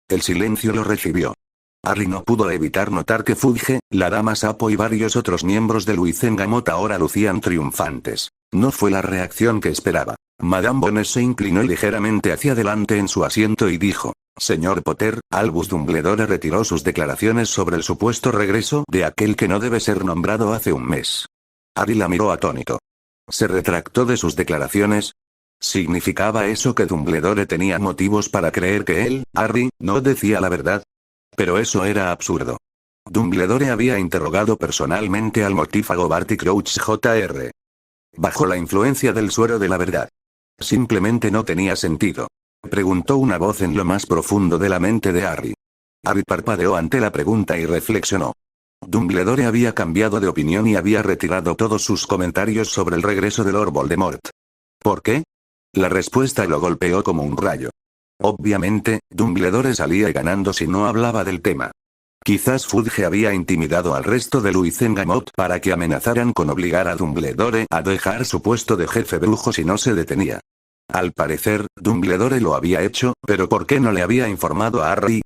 A: El silencio lo recibió. Harry no pudo evitar notar que Fudge, la dama sapo y varios otros miembros de Luizengamot ahora lucían triunfantes. No fue la reacción que esperaba. Madame Bones se inclinó ligeramente hacia adelante en su asiento y dijo, señor Potter, Albus Dumbledore retiró sus declaraciones sobre el supuesto regreso de aquel que no debe ser nombrado hace un mes. Harry la miró atónito. ¿Se retractó de sus declaraciones? ¿Significaba eso que Dumbledore tenía motivos para creer que él, Harry, no decía la verdad? Pero eso era absurdo. Dumbledore había interrogado personalmente al mortífago Barty Crouch Jr. Bajo la influencia del suero de la verdad. Simplemente no tenía sentido. Preguntó una voz en lo más profundo de la mente de Harry. Harry parpadeó ante la pregunta y reflexionó. Dumbledore había cambiado de opinión y había retirado todos sus comentarios sobre el regreso de Lord Voldemort. ¿Por qué? La respuesta lo golpeó como un rayo. Obviamente, Dumbledore salía ganando si no hablaba del tema. Quizás Fudge había intimidado al resto de Luizengamot para que amenazaran con obligar a Dumbledore a dejar su puesto de jefe brujo si no se detenía. Al parecer, Dumbledore lo había hecho, pero ¿por qué no le había informado a Harry?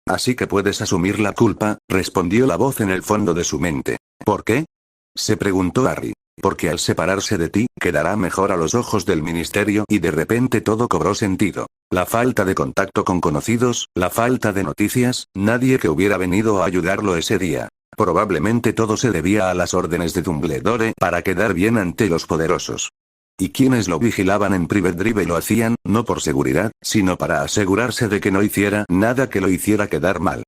A: Así que puedes asumir la culpa, respondió la voz en el fondo de su mente. ¿Por qué? Se preguntó Harry. Porque al separarse de ti, quedará mejor a los ojos del ministerio y de repente todo cobró sentido. La falta de contacto con conocidos, la falta de noticias, nadie que hubiera venido a ayudarlo ese día. Probablemente todo se debía a las órdenes de Dumbledore para quedar bien ante los poderosos. Y quienes lo vigilaban en Private Drive lo hacían, no por seguridad, sino para asegurarse de que no hiciera nada que lo hiciera quedar mal.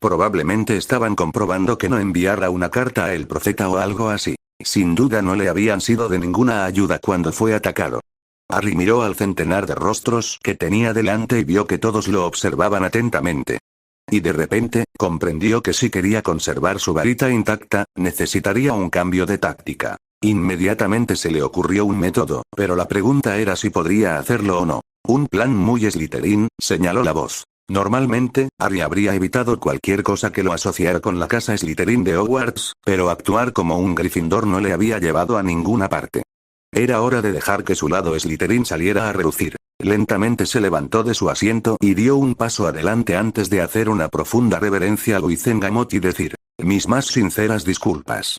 A: Probablemente estaban comprobando que no enviara una carta a el profeta o algo así. Sin duda no le habían sido de ninguna ayuda cuando fue atacado. Harry miró al centenar de rostros que tenía delante y vio que todos lo observaban atentamente. Y de repente, comprendió que si quería conservar su varita intacta, necesitaría un cambio de táctica. Inmediatamente se le ocurrió un método, pero la pregunta era si podría hacerlo o no. Un plan muy Slytherin, señaló la voz. Normalmente, Harry habría evitado cualquier cosa que lo asociara con la casa Slytherin de Hogwarts, pero actuar como un Gryffindor no le había llevado a ninguna parte. Era hora de dejar que su lado Slytherin saliera a relucir. Lentamente se levantó de su asiento y dio un paso adelante antes de hacer una profunda reverencia a Luizengamot y decir: mis más sinceras disculpas.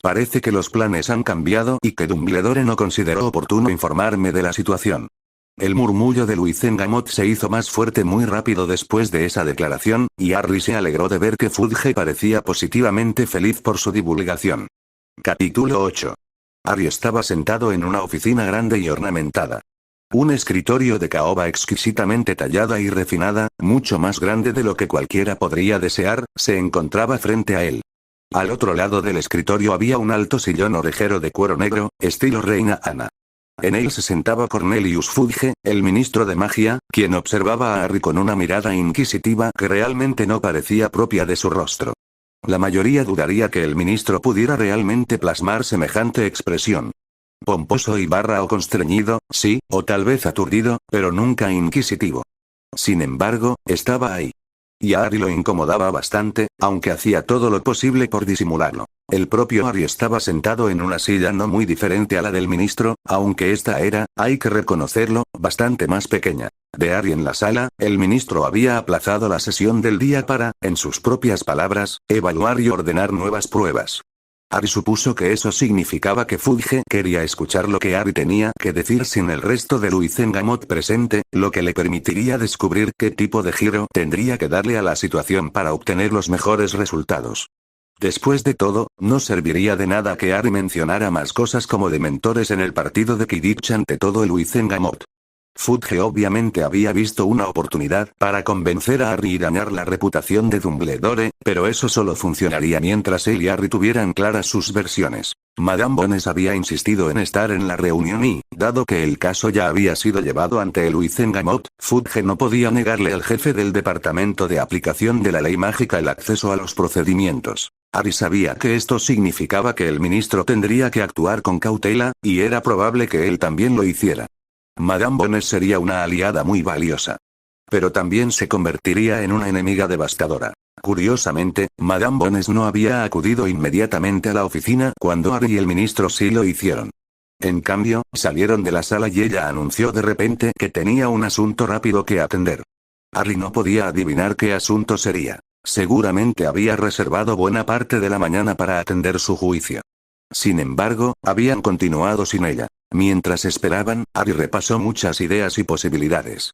A: Parece que los planes han cambiado y que Dumbledore no consideró oportuno informarme de la situación. El murmullo de Luizengamot se hizo más fuerte muy rápido después de esa declaración, y Harry se alegró de ver que Fudge parecía positivamente feliz por su divulgación. Capítulo 8. Harry estaba sentado en una oficina grande y ornamentada. Un escritorio de caoba exquisitamente tallada y refinada, mucho más grande de lo que cualquiera podría desear, se encontraba frente a él. Al otro lado del escritorio había un alto sillón orejero de cuero negro, estilo Reina Ana. En él se sentaba Cornelius Fudge, el ministro de magia, quien observaba a Harry con una mirada inquisitiva que realmente no parecía propia de su rostro. La mayoría dudaría que el ministro pudiera realmente plasmar semejante expresión. Pomposo y o constreñido, sí, o tal vez aturdido, pero nunca inquisitivo. Sin embargo, estaba ahí. Y a Harry lo incomodaba bastante, aunque hacía todo lo posible por disimularlo. El propio Harry estaba sentado en una silla no muy diferente a la del ministro, aunque esta era, hay que reconocerlo, bastante más pequeña. De Harry en la sala, el ministro había aplazado la sesión del día para, en sus propias palabras, evaluar y ordenar nuevas pruebas. Harry supuso que eso significaba que Fudge quería escuchar lo que Harry tenía que decir sin el resto de Luizengamot presente, lo que le permitiría descubrir qué tipo de giro tendría que darle a la situación para obtener los mejores resultados. Después de todo, no serviría de nada que Harry mencionara más cosas como dementores en el partido de Quidditch ante todo el Luizengamot. Fudge obviamente había visto una oportunidad para convencer a Harry y dañar la reputación de Dumbledore, pero eso solo funcionaría mientras él y Harry tuvieran claras sus versiones. Madame Bones había insistido en estar en la reunión y, dado que el caso ya había sido llevado ante el Luizengamot, Fudge no podía negarle al jefe del departamento de aplicación de la ley mágica el acceso a los procedimientos. Harry sabía que esto significaba que el ministro tendría que actuar con cautela, y era probable que él también lo hiciera. Madame Bones sería una aliada muy valiosa. Pero también se convertiría en una enemiga devastadora. Curiosamente, Madame Bones no había acudido inmediatamente a la oficina cuando Harry y el ministro sí lo hicieron. En cambio, salieron de la sala y ella anunció de repente que tenía un asunto rápido que atender. Harry no podía adivinar qué asunto sería. Seguramente había reservado buena parte de la mañana para atender su juicio. Sin embargo, habían continuado sin ella. Mientras esperaban, Harry repasó muchas ideas y posibilidades.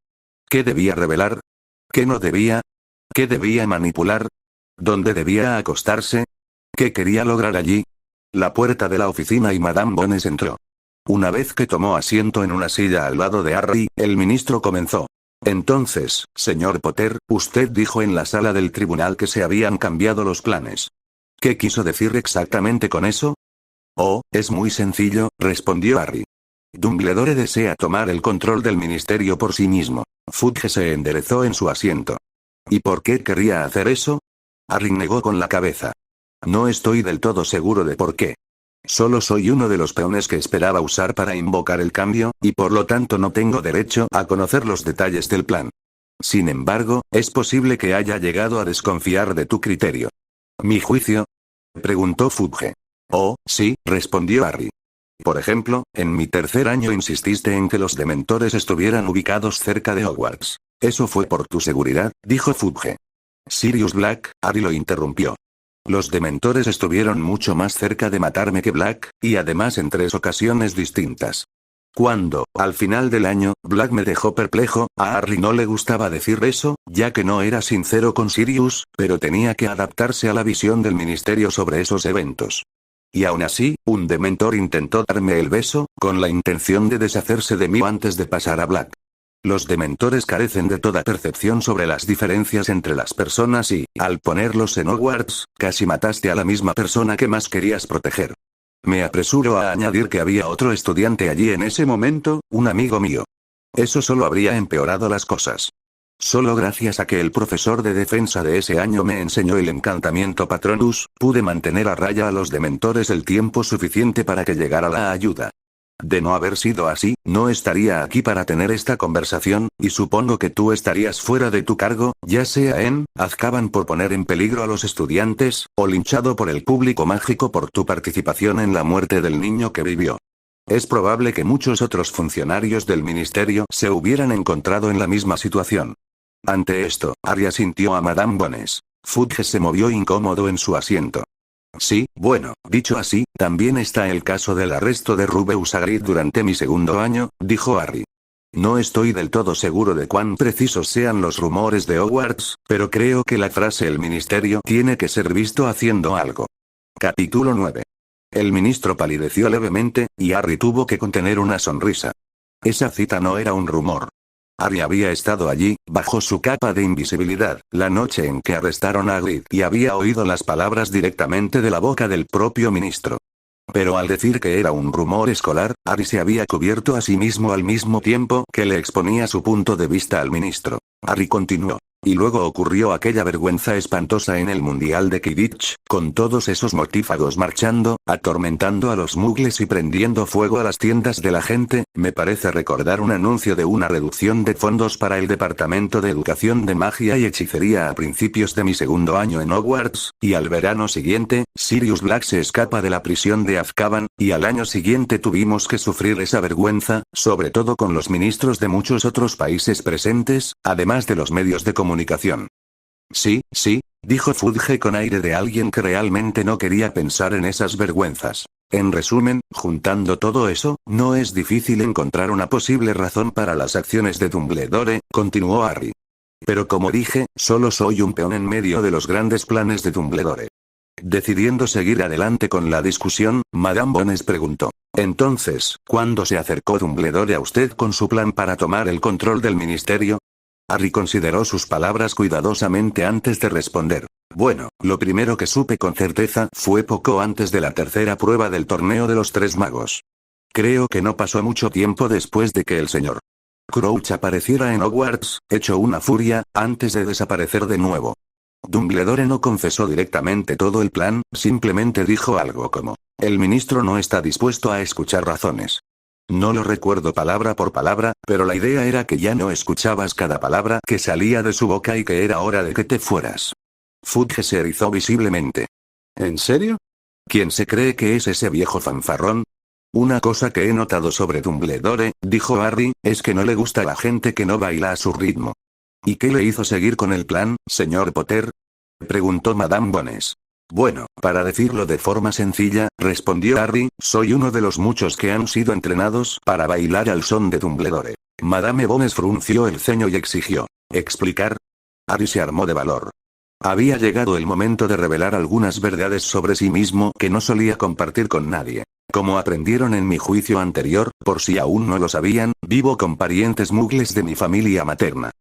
A: ¿Qué debía revelar? ¿Qué no debía? ¿Qué debía manipular? ¿Dónde debía acostarse? ¿Qué quería lograr allí? La puerta de la oficina y Madame Bones entró. Una vez que tomó asiento en una silla al lado de Harry, el ministro comenzó. Entonces, señor Potter, usted dijo en la sala del tribunal que se habían cambiado los planes. ¿Qué quiso decir exactamente con eso? Oh, es muy sencillo, respondió Harry. Dumbledore desea tomar el control del ministerio por sí mismo. Fudge se enderezó en su asiento. ¿Y por qué querría hacer eso? Harry negó con la cabeza. No estoy del todo seguro de por qué. Solo soy uno de los peones que esperaba usar para invocar el cambio, y por lo tanto no tengo derecho a conocer los detalles del plan. Sin embargo, es posible que haya llegado a desconfiar de tu criterio. ¿Mi juicio? Preguntó Fudge. Oh, sí, respondió Harry. Por ejemplo, en mi tercer año insististe en que los dementores estuvieran ubicados cerca de Hogwarts. Eso fue por tu seguridad, dijo Fudge. Sirius Black, Harry lo interrumpió. Los dementores estuvieron mucho más cerca de matarme que Black, y además en 3 ocasiones distintas. Cuando, al final del año, Black me dejó perplejo, a Harry no le gustaba decir eso, ya que no era sincero con Sirius, pero tenía que adaptarse a la visión del ministerio sobre esos eventos. Y aún así, un dementor intentó darme el beso, con la intención de deshacerse de mí antes de pasar a Black. Los dementores carecen de toda percepción sobre las diferencias entre las personas y, al ponerlos en Hogwarts, casi mataste a la misma persona que más querías proteger. Me apresuro a añadir que había otro estudiante allí en ese momento, un amigo mío. Eso solo habría empeorado las cosas. Solo gracias a que el profesor de defensa de ese año me enseñó el encantamiento Patronus, pude mantener a raya a los dementores el tiempo suficiente para que llegara la ayuda. De no haber sido así, no estaría aquí para tener esta conversación, y supongo que tú estarías fuera de tu cargo, ya sea en Azkaban por poner en peligro a los estudiantes, o linchado por el público mágico por tu participación en la muerte del niño que vivió. Es probable que muchos otros funcionarios del ministerio se hubieran encontrado en la misma situación. Ante esto, Harry asintió a Madame Bones. Fudge se movió incómodo en su asiento. Sí, bueno, dicho así, también está el caso del arresto de Rubeus Hagrid durante mi segundo año, dijo Harry. No estoy del todo seguro de cuán precisos sean los rumores de Hogwarts, pero creo que la frase "el ministerio" tiene que ser visto haciendo algo. Capítulo 9. El ministro palideció levemente, y Harry tuvo que contener una sonrisa. Esa cita no era un rumor. Harry había estado allí, bajo su capa de invisibilidad, la noche en que arrestaron a Hagrid y había oído las palabras directamente de la boca del propio ministro. Pero al decir que era un rumor escolar, Harry se había cubierto a sí mismo al mismo tiempo que le exponía su punto de vista al ministro. Harry continuó. Y luego ocurrió aquella vergüenza espantosa en el Mundial de Quidditch, con todos esos mortífagos marchando, atormentando a los muggles y prendiendo fuego a las tiendas de la gente. Me parece recordar un anuncio de una reducción de fondos para el Departamento de Educación de Magia y Hechicería a principios de mi segundo año en Hogwarts, y al verano siguiente, Sirius Black se escapa de la prisión de Azkaban, y al año siguiente tuvimos que sufrir esa vergüenza, sobre todo con los ministros de muchos otros países presentes, además de los medios de comunicación. Sí, dijo Fudge con aire de alguien que realmente no quería pensar en esas vergüenzas. En resumen, juntando todo eso, no es difícil encontrar una posible razón para las acciones de Dumbledore, continuó Harry. Pero como dije, solo soy un peón en medio de los grandes planes de Dumbledore. Decidiendo seguir adelante con la discusión, Madame Bones preguntó. Entonces, ¿cuándo se acercó Dumbledore a usted con su plan para tomar el control del ministerio? Harry consideró sus palabras cuidadosamente antes de responder. Bueno, lo primero que supe con certeza fue poco antes de la tercera prueba del torneo de los Tres Magos. Creo que no pasó mucho tiempo después de que el señor Crouch apareciera en Hogwarts, hecho una furia, antes de desaparecer de nuevo. Dumbledore no confesó directamente todo el plan, simplemente dijo algo como: el ministro no está dispuesto a escuchar razones. No lo recuerdo palabra por palabra, pero la idea era que ya no escuchabas cada palabra que salía de su boca y que era hora de que te fueras. Fudge se erizó visiblemente. ¿En serio? ¿Quién se cree que es ese viejo fanfarrón? Una cosa que he notado sobre Dumbledore, dijo Harry, es que no le gusta a la gente que no baila a su ritmo. ¿Y qué le hizo seguir con el plan, señor Potter? Preguntó Madame Bones. Bueno, para decirlo de forma sencilla, respondió Harry, soy uno de los muchos que han sido entrenados para bailar al son de Dumbledore. Madame Bones frunció el ceño y exigió. ¿Explicar? Harry se armó de valor. Había llegado el momento de revelar algunas verdades sobre sí mismo que no solía compartir con nadie. Como aprendieron en mi juicio anterior, por si aún no lo sabían, vivo con parientes muggles de mi familia materna.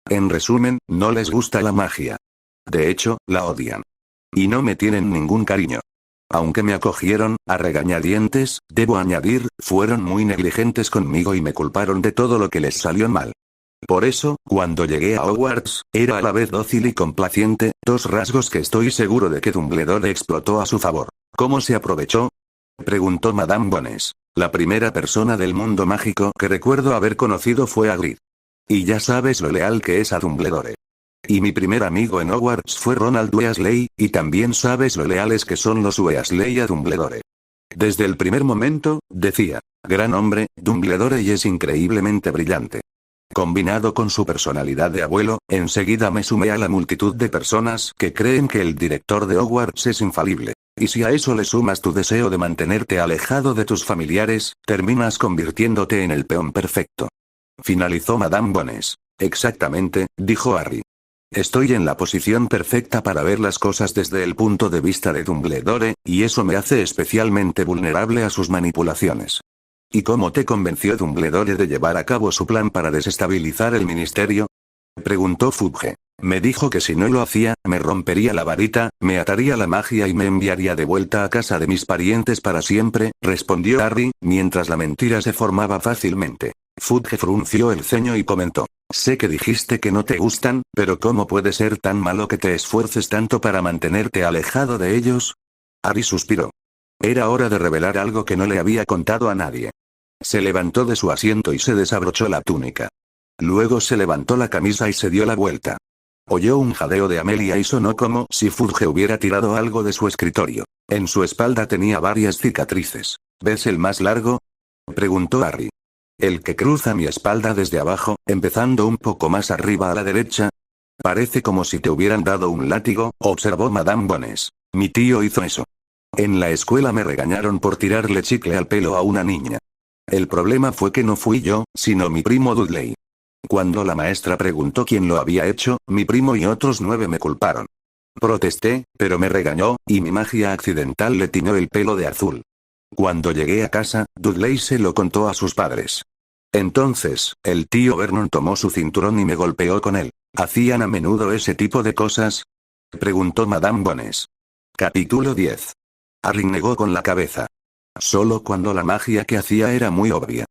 A: En resumen, no les gusta la magia. De hecho, la odian. Y no me tienen ningún cariño. Aunque me acogieron, a regañadientes, debo añadir, fueron muy negligentes conmigo y me culparon de todo lo que les salió mal. Por eso, cuando llegué a Hogwarts, era a la vez dócil y complaciente, dos rasgos que estoy seguro de que Dumbledore explotó a su favor. ¿Cómo se aprovechó? Preguntó Madame Bones. La primera persona del mundo mágico que recuerdo haber conocido fue Hagrid. Y ya sabes lo leal que es a Dumbledore. Y mi primer amigo en Hogwarts fue Ronald Weasley, y también sabes lo leales que son los Weasley a Dumbledore. Desde el primer momento, decía, gran hombre, Dumbledore y es increíblemente brillante. Combinado con su personalidad de abuelo, enseguida me sumé a la multitud de personas que creen que el director de Hogwarts es infalible. Y si a eso le sumas tu deseo de mantenerte alejado de tus familiares, terminas convirtiéndote en el peón perfecto. Finalizó Madame Bones. Exactamente, dijo Harry. Estoy en la posición perfecta para ver las cosas desde el punto de vista de Dumbledore, y eso me hace especialmente vulnerable a sus manipulaciones. ¿Y cómo te convenció Dumbledore de llevar a cabo su plan para desestabilizar el ministerio? Preguntó Fudge. Me dijo que si no lo hacía, me rompería la varita, me ataría la magia y me enviaría de vuelta a casa de mis parientes para siempre, respondió Harry, mientras la mentira se formaba fácilmente. Fudge frunció el ceño y comentó. Sé que dijiste que no te gustan, pero ¿cómo puede ser tan malo que te esfuerces tanto para mantenerte alejado de ellos? Harry suspiró. Era hora de revelar algo que no le había contado a nadie. Se levantó de su asiento y se desabrochó la túnica. Luego se levantó la camisa y se dio la vuelta. Oyó un jadeo de Amelia y sonó como si Fudge hubiera tirado algo de su escritorio. En su espalda tenía varias cicatrices. ¿Ves el más largo?, preguntó Harry. El que cruza mi espalda desde abajo, empezando un poco más arriba a la derecha. Parece como si te hubieran dado un látigo, observó Madame Bones. Mi tío hizo eso. En la escuela me regañaron por tirarle chicle al pelo a una niña. El problema fue que no fui yo, sino mi primo Dudley. Cuando la maestra preguntó quién lo había hecho, mi primo y otros 9 me culparon. Protesté, pero me regañó, y mi magia accidental le tiñó el pelo de azul. Cuando llegué a casa, Dudley se lo contó a sus padres. Entonces, el tío Vernon tomó su cinturón y me golpeó con él. ¿Hacían a menudo ese tipo de cosas?, preguntó Madame Bones. Capítulo 10. Harry negó con la cabeza. Solo cuando la magia que hacía era muy obvia.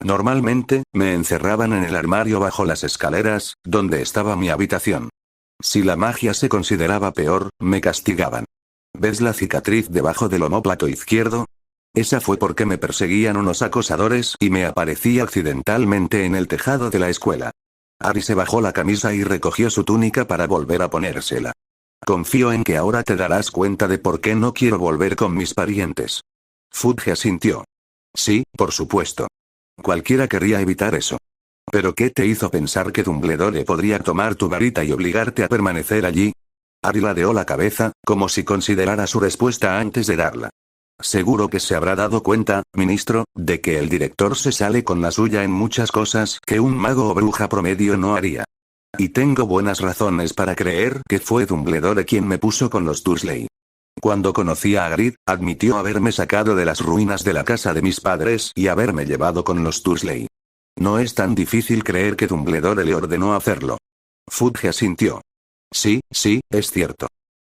A: Normalmente, me encerraban en el armario bajo las escaleras, donde estaba mi habitación. Si la magia se consideraba peor, me castigaban. ¿Ves la cicatriz debajo del omóplato izquierdo? Esa fue porque me perseguían unos acosadores y me aparecí accidentalmente en el tejado de la escuela. Harry se bajó la camisa y recogió su túnica para volver a ponérsela. Confío en que ahora te darás cuenta de por qué no quiero volver con mis parientes. Fudge asintió. Sí, por supuesto. Cualquiera querría evitar eso. ¿Pero qué te hizo pensar que Dumbledore podría tomar tu varita y obligarte a permanecer allí? Harry ladeó la cabeza, como si considerara su respuesta antes de darla. Seguro que se habrá dado cuenta, ministro, de que el director se sale con la suya en muchas cosas que un mago o bruja promedio no haría. Y tengo buenas razones para creer que fue Dumbledore quien me puso con los Dursley. Cuando conocí a Hagrid, admitió haberme sacado de las ruinas de la casa de mis padres y haberme llevado con los Dursley. No es tan difícil creer que Dumbledore le ordenó hacerlo. Fudge asintió. Sí, es cierto.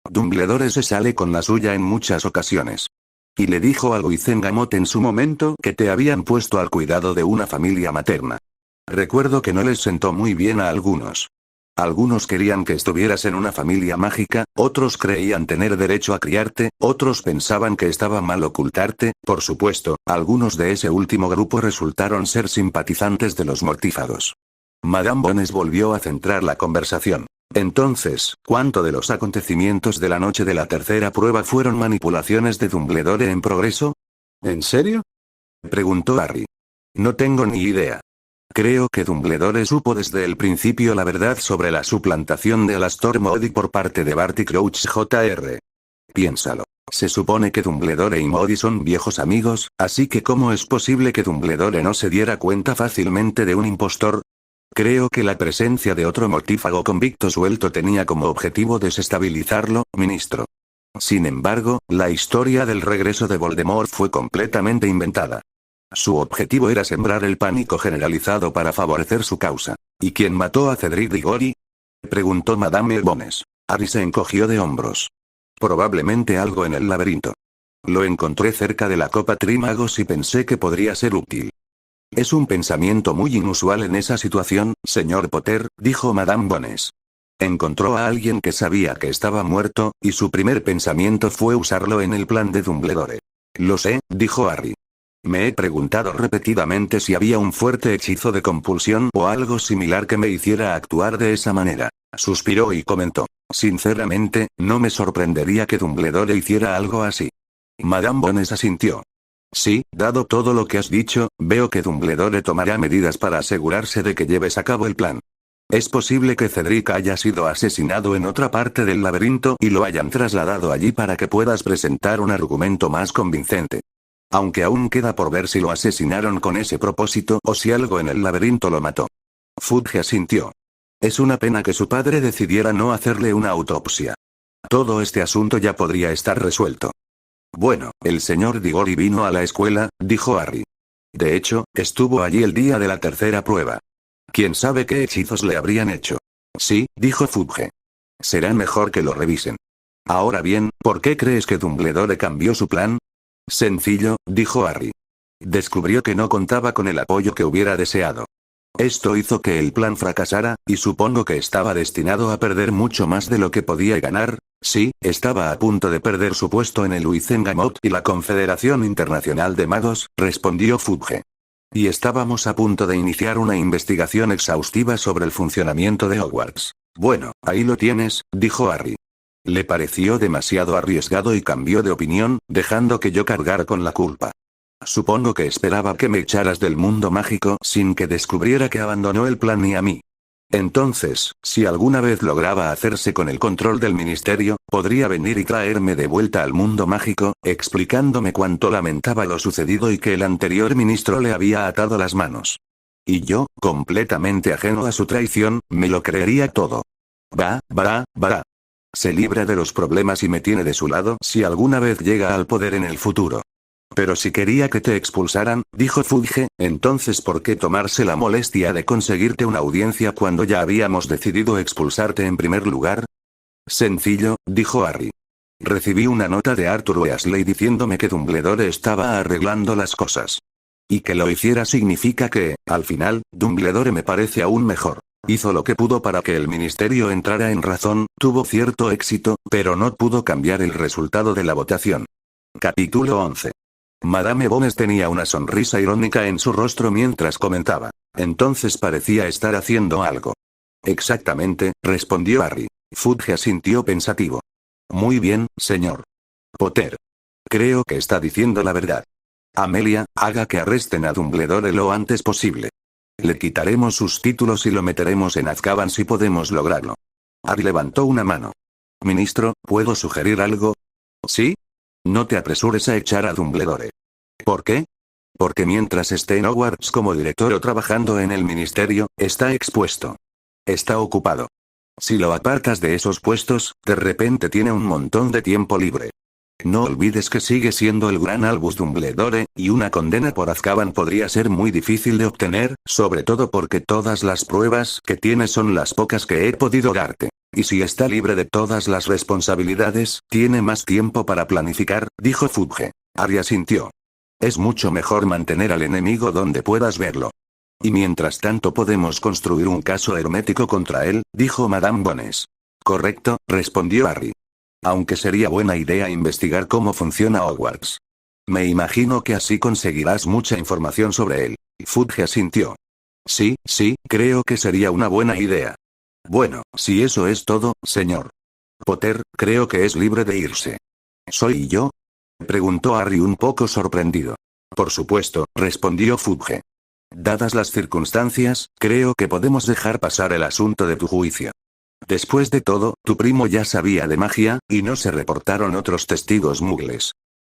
A: Dumbledore se sale con la suya en muchas ocasiones. Y le dijo a Wizengamot en su momento que te habían puesto al cuidado de una familia materna. Recuerdo que no les sentó muy bien a algunos. Algunos querían que estuvieras en una familia mágica, otros creían tener derecho a criarte, otros pensaban que estaba mal ocultarte, por supuesto, algunos de ese último grupo resultaron ser simpatizantes de los mortífagos. Madame Bones volvió a centrar la conversación. Entonces, ¿cuánto de los acontecimientos de la noche de la tercera prueba fueron manipulaciones de Dumbledore en progreso? ¿En serio?, preguntó Harry. No tengo ni idea. Creo que Dumbledore supo desde el principio la verdad sobre la suplantación de Alastor Moody por parte de Barty Crouch Jr. Piénsalo. Se supone que Dumbledore y Moody son viejos amigos, así que ¿cómo es posible que Dumbledore no se diera cuenta fácilmente de un impostor? Creo que la presencia de otro mortífago convicto suelto tenía como objetivo desestabilizarlo, ministro. Sin embargo, la historia del regreso de Voldemort fue completamente inventada. Su objetivo era sembrar el pánico generalizado para favorecer su causa. ¿Y quién mató a Cedric Diggory?, preguntó Madame Bones. Harry se encogió de hombros. Probablemente algo en el laberinto. Lo encontré cerca de la copa Trimagos y pensé que podría ser útil. Es un pensamiento muy inusual en esa situación, señor Potter, dijo Madame Bones. Encontró a alguien que sabía que estaba muerto, y su primer pensamiento fue usarlo en el plan de Dumbledore. Lo sé, dijo Harry. Me he preguntado repetidamente si había un fuerte hechizo de compulsión o algo similar que me hiciera actuar de esa manera. Suspiró y comentó. Sinceramente, no me sorprendería que Dumbledore hiciera algo así. Madame Bones asintió. Sí, dado todo lo que has dicho, veo que Dumbledore tomará medidas para asegurarse de que lleves a cabo el plan. Es posible que Cedric haya sido asesinado en otra parte del laberinto y lo hayan trasladado allí para que puedas presentar un argumento más convincente. Aunque aún queda por ver si lo asesinaron con ese propósito o si algo en el laberinto lo mató. Fudge asintió. Es una pena que su padre decidiera no hacerle una autopsia. Todo este asunto ya podría estar resuelto. Bueno, el señor Diggory vino a la escuela, dijo Harry. De hecho, estuvo allí el día de la tercera prueba. ¿Quién sabe qué hechizos le habrían hecho? Sí, dijo Fudge. Será mejor que lo revisen. Ahora bien, ¿por qué crees que Dumbledore cambió su plan? Sencillo, dijo Harry. Descubrió que no contaba con el apoyo que hubiera deseado. Esto hizo que el plan fracasara, y supongo que estaba destinado a perder mucho más de lo que podía ganar. Sí, estaba a punto de perder su puesto en el Wizengamot y la Confederación Internacional de Magos, respondió Fudge. Y estábamos a punto de iniciar una investigación exhaustiva sobre el funcionamiento de Hogwarts. Bueno, ahí lo tienes, dijo Harry. Le pareció demasiado arriesgado y cambió de opinión, dejando que yo cargara con la culpa. Supongo que esperaba que me echaras del mundo mágico sin que descubriera que abandonó el plan ni a mí. Entonces, si alguna vez lograba hacerse con el control del ministerio, podría venir y traerme de vuelta al mundo mágico, explicándome cuánto lamentaba lo sucedido y que el anterior ministro le había atado las manos. Y yo, completamente ajeno a su traición, me lo creería todo. Va. Se libra de los problemas y me tiene de su lado si alguna vez llega al poder en el futuro. Pero si quería que te expulsaran, dijo Fudge, entonces ¿por qué tomarse la molestia de conseguirte una audiencia cuando ya habíamos decidido expulsarte en primer lugar? Sencillo, dijo Harry. Recibí una nota de Arthur Weasley diciéndome que Dumbledore estaba arreglando las cosas. Y que lo hiciera significa que, al final, Dumbledore me parece aún mejor. Hizo lo que pudo para que el ministerio entrara en razón, tuvo cierto éxito, pero no pudo cambiar el resultado de la votación. Capítulo 11. Madame Bones tenía una sonrisa irónica en su rostro mientras comentaba. Entonces parecía estar haciendo algo. Exactamente, respondió Harry. Fudge asintió pensativo. Muy bien, señor Potter. Creo que está diciendo la verdad. Amelia, haga que arresten a Dumbledore lo antes posible. Le quitaremos sus títulos y lo meteremos en Azkaban si podemos lograrlo. Harry levantó una mano. Ministro, ¿puedo sugerir algo? ¿Sí? No te apresures a echar a Dumbledore. ¿Por qué? Porque mientras esté en Hogwarts como director o trabajando en el ministerio, está expuesto. Está ocupado. Si lo apartas de esos puestos, de repente tiene un montón de tiempo libre. No olvides que sigue siendo el gran Albus Dumbledore, y una condena por Azkaban podría ser muy difícil de obtener, sobre todo porque todas las pruebas que tiene son las pocas que he podido darte. Y si está libre de todas las responsabilidades, tiene más tiempo para planificar, dijo Fudge. Harry asintió. Es mucho mejor mantener al enemigo donde puedas verlo. Y mientras tanto podemos construir un caso hermético contra él, dijo Madame Bones. Correcto, respondió Harry. Aunque sería buena idea investigar cómo funciona Hogwarts. Me imagino que así conseguirás mucha información sobre él. Fudge asintió. Sí, creo que sería una buena idea. Bueno, si eso es todo, señor Potter, creo que es libre de irse. ¿Soy yo? Preguntó Harry un poco sorprendido. Por supuesto, respondió Fudge. Dadas las circunstancias, creo que podemos dejar pasar el asunto de tu juicio. Después de todo, tu primo ya sabía de magia, y no se reportaron otros testigos muggles.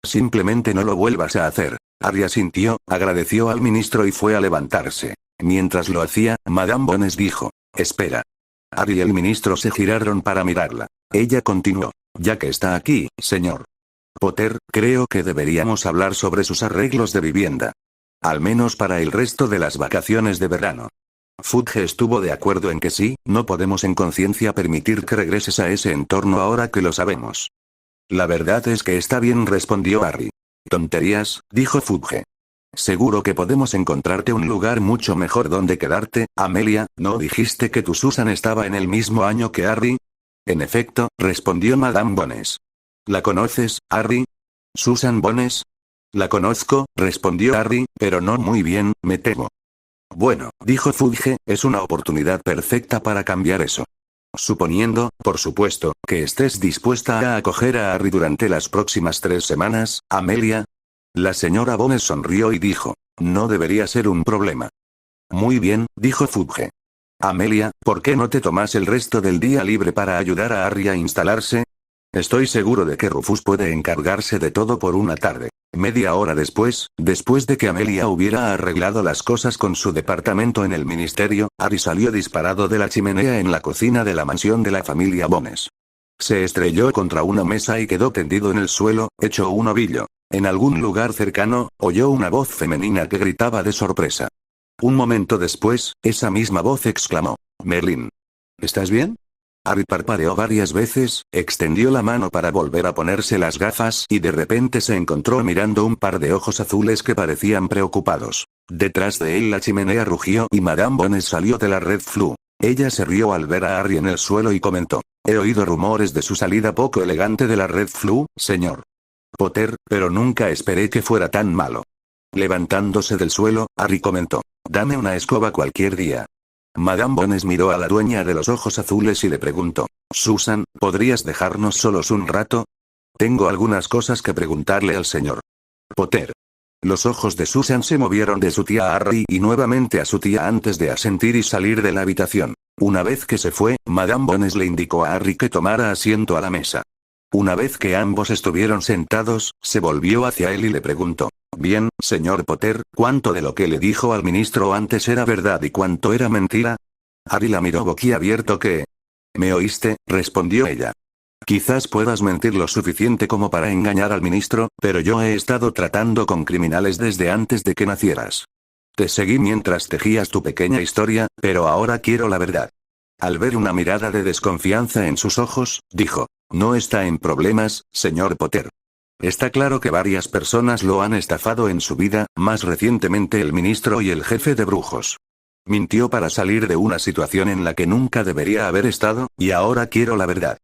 A: Simplemente no lo vuelvas a hacer. Harry asintió, agradeció al ministro y fue a levantarse. Mientras lo hacía, Madame Bones dijo, espera. Harry y el ministro se giraron para mirarla. Ella continuó. Ya que está aquí, señor Potter, creo que deberíamos hablar sobre sus arreglos de vivienda. Al menos para el resto de las vacaciones de verano. Fudge estuvo de acuerdo en que sí, no podemos en conciencia permitir que regreses a ese entorno ahora que lo sabemos. La verdad es que está bien, respondió Harry. Tonterías, dijo Fudge. Seguro que podemos encontrarte un lugar mucho mejor donde quedarte. Amelia, ¿no dijiste que tu Susan estaba en el mismo año que Harry? En efecto, respondió Madame Bones. ¿La conoces, Harry? ¿Susan Bones? La conozco, respondió Harry, pero no muy bien, me temo. Bueno, dijo Fudge, es una oportunidad perfecta para cambiar eso. Suponiendo, por supuesto, que estés dispuesta a acoger a Harry durante las próximas 3 semanas, Amelia. La señora Bones sonrió y dijo, no debería ser un problema. Muy bien, dijo Fudge. Amelia, ¿por qué no te tomas el resto del día libre para ayudar a Harry a instalarse? Estoy seguro de que Rufus puede encargarse de todo por una tarde. Media hora después de que Amelia hubiera arreglado las cosas con su departamento en el ministerio, Harry salió disparado de la chimenea en la cocina de la mansión de la familia Bones. Se estrelló contra una mesa y quedó tendido en el suelo, hecho un ovillo. En algún lugar cercano, oyó una voz femenina que gritaba de sorpresa. Un momento después, esa misma voz exclamó, Merlin. ¿Estás bien? Harry parpadeó varias veces, extendió la mano para volver a ponerse las gafas y de repente se encontró mirando un par de ojos azules que parecían preocupados. Detrás de él la chimenea rugió y Madame Bones salió de la Red Floo. Ella se rió al ver a Harry en el suelo y comentó, he oído rumores de su salida poco elegante de la Red Floo, señor Potter, pero nunca esperé que fuera tan malo. Levantándose del suelo, Harry comentó. Dame una escoba cualquier día. Madame Bones miró a la dueña de los ojos azules y le preguntó. Susan, ¿podrías dejarnos solos un rato? Tengo algunas cosas que preguntarle al señor Potter. Los ojos de Susan se movieron de su tía a Harry y nuevamente a su tía antes de asentir y salir de la habitación. Una vez que se fue, Madame Bones le indicó a Harry que tomara asiento a la mesa. Una vez que ambos estuvieron sentados, se volvió hacia él y le preguntó. Bien, señor Potter, ¿cuánto de lo que le dijo al ministro antes era verdad y cuánto era mentira? Harry la miró boquiabierto. ¿Qué? ¿Me oíste?, respondió ella. Quizás puedas mentir lo suficiente como para engañar al ministro, pero yo he estado tratando con criminales desde antes de que nacieras. Te seguí mientras tejías tu pequeña historia, pero ahora quiero la verdad. Al ver una mirada de desconfianza en sus ojos, dijo. No está en problemas, señor Potter. Está claro que varias personas lo han estafado en su vida, más recientemente el ministro y el jefe de brujos. Mintió para salir de una situación en la que nunca debería haber estado, y ahora quiero la verdad.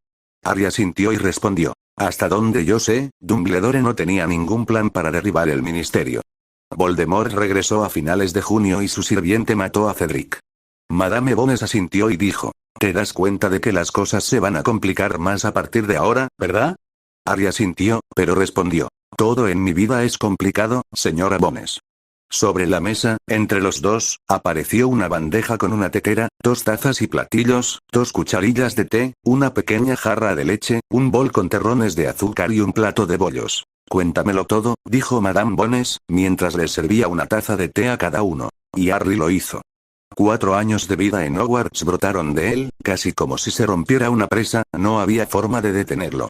A: Harry asintió y respondió. Hasta donde yo sé, Dumbledore no tenía ningún plan para derribar el ministerio. Voldemort regresó a finales de junio y su sirviente mató a Cedric. Madame Bones asintió y dijo. ¿Te das cuenta de que las cosas se van a complicar más a partir de ahora, verdad? Harry asintió, pero respondió. Todo en mi vida es complicado, señora Bones. Sobre la mesa, entre los dos, apareció una bandeja con una tetera, 2 tazas y platillos, 2 cucharillas de té, una pequeña jarra de leche, un bol con terrones de azúcar y un plato de bollos. Cuéntamelo todo, dijo Madame Bones, mientras les servía una taza de té a cada uno. Y Harry lo hizo. 4 años de vida en Hogwarts brotaron de él, casi como si se rompiera una presa, no había forma de detenerlo.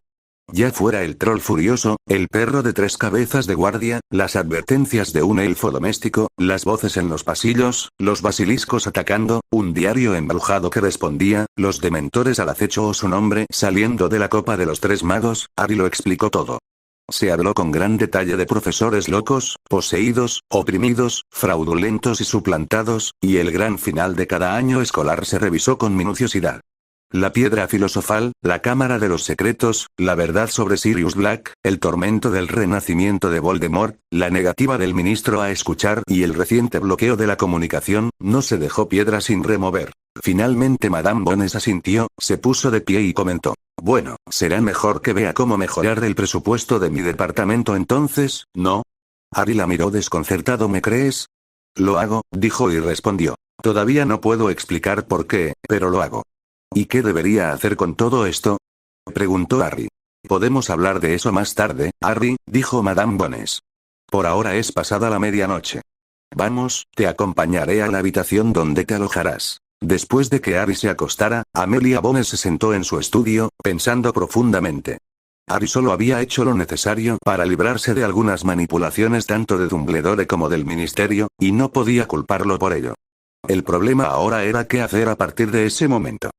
A: Ya fuera el troll furioso, el perro de 3 cabezas de guardia, las advertencias de un elfo doméstico, las voces en los pasillos, los basiliscos atacando, un diario embrujado que respondía, los dementores al acecho o su nombre saliendo de la copa de los 3 magos, Harry lo explicó todo. Se habló con gran detalle de profesores locos, poseídos, oprimidos, fraudulentos y suplantados, y el gran final de cada año escolar se revisó con minuciosidad. La piedra filosofal, la cámara de los secretos, la verdad sobre Sirius Black, el tormento del renacimiento de Voldemort, la negativa del ministro a escuchar y el reciente bloqueo de la comunicación, no se dejó piedra sin remover. Finalmente Madame Bones asintió, se puso de pie y comentó. Bueno, será mejor que vea cómo mejorar el presupuesto de mi departamento entonces, ¿no? Harry la miró desconcertado. ¿Me crees? Lo hago, dijo y respondió. Todavía no puedo explicar por qué, pero lo hago. ¿Y qué debería hacer con todo esto? Preguntó Harry. Podemos hablar de eso más tarde, Harry, dijo Madame Bones. Por ahora es pasada la medianoche. Vamos, te acompañaré a la habitación donde te alojarás. Después de que Harry se acostara, Amelia Bones se sentó en su estudio, pensando profundamente. Harry solo había hecho lo necesario para librarse de algunas manipulaciones tanto de Dumbledore como del ministerio, y no podía culparlo por ello. El problema ahora era qué hacer a partir de ese momento.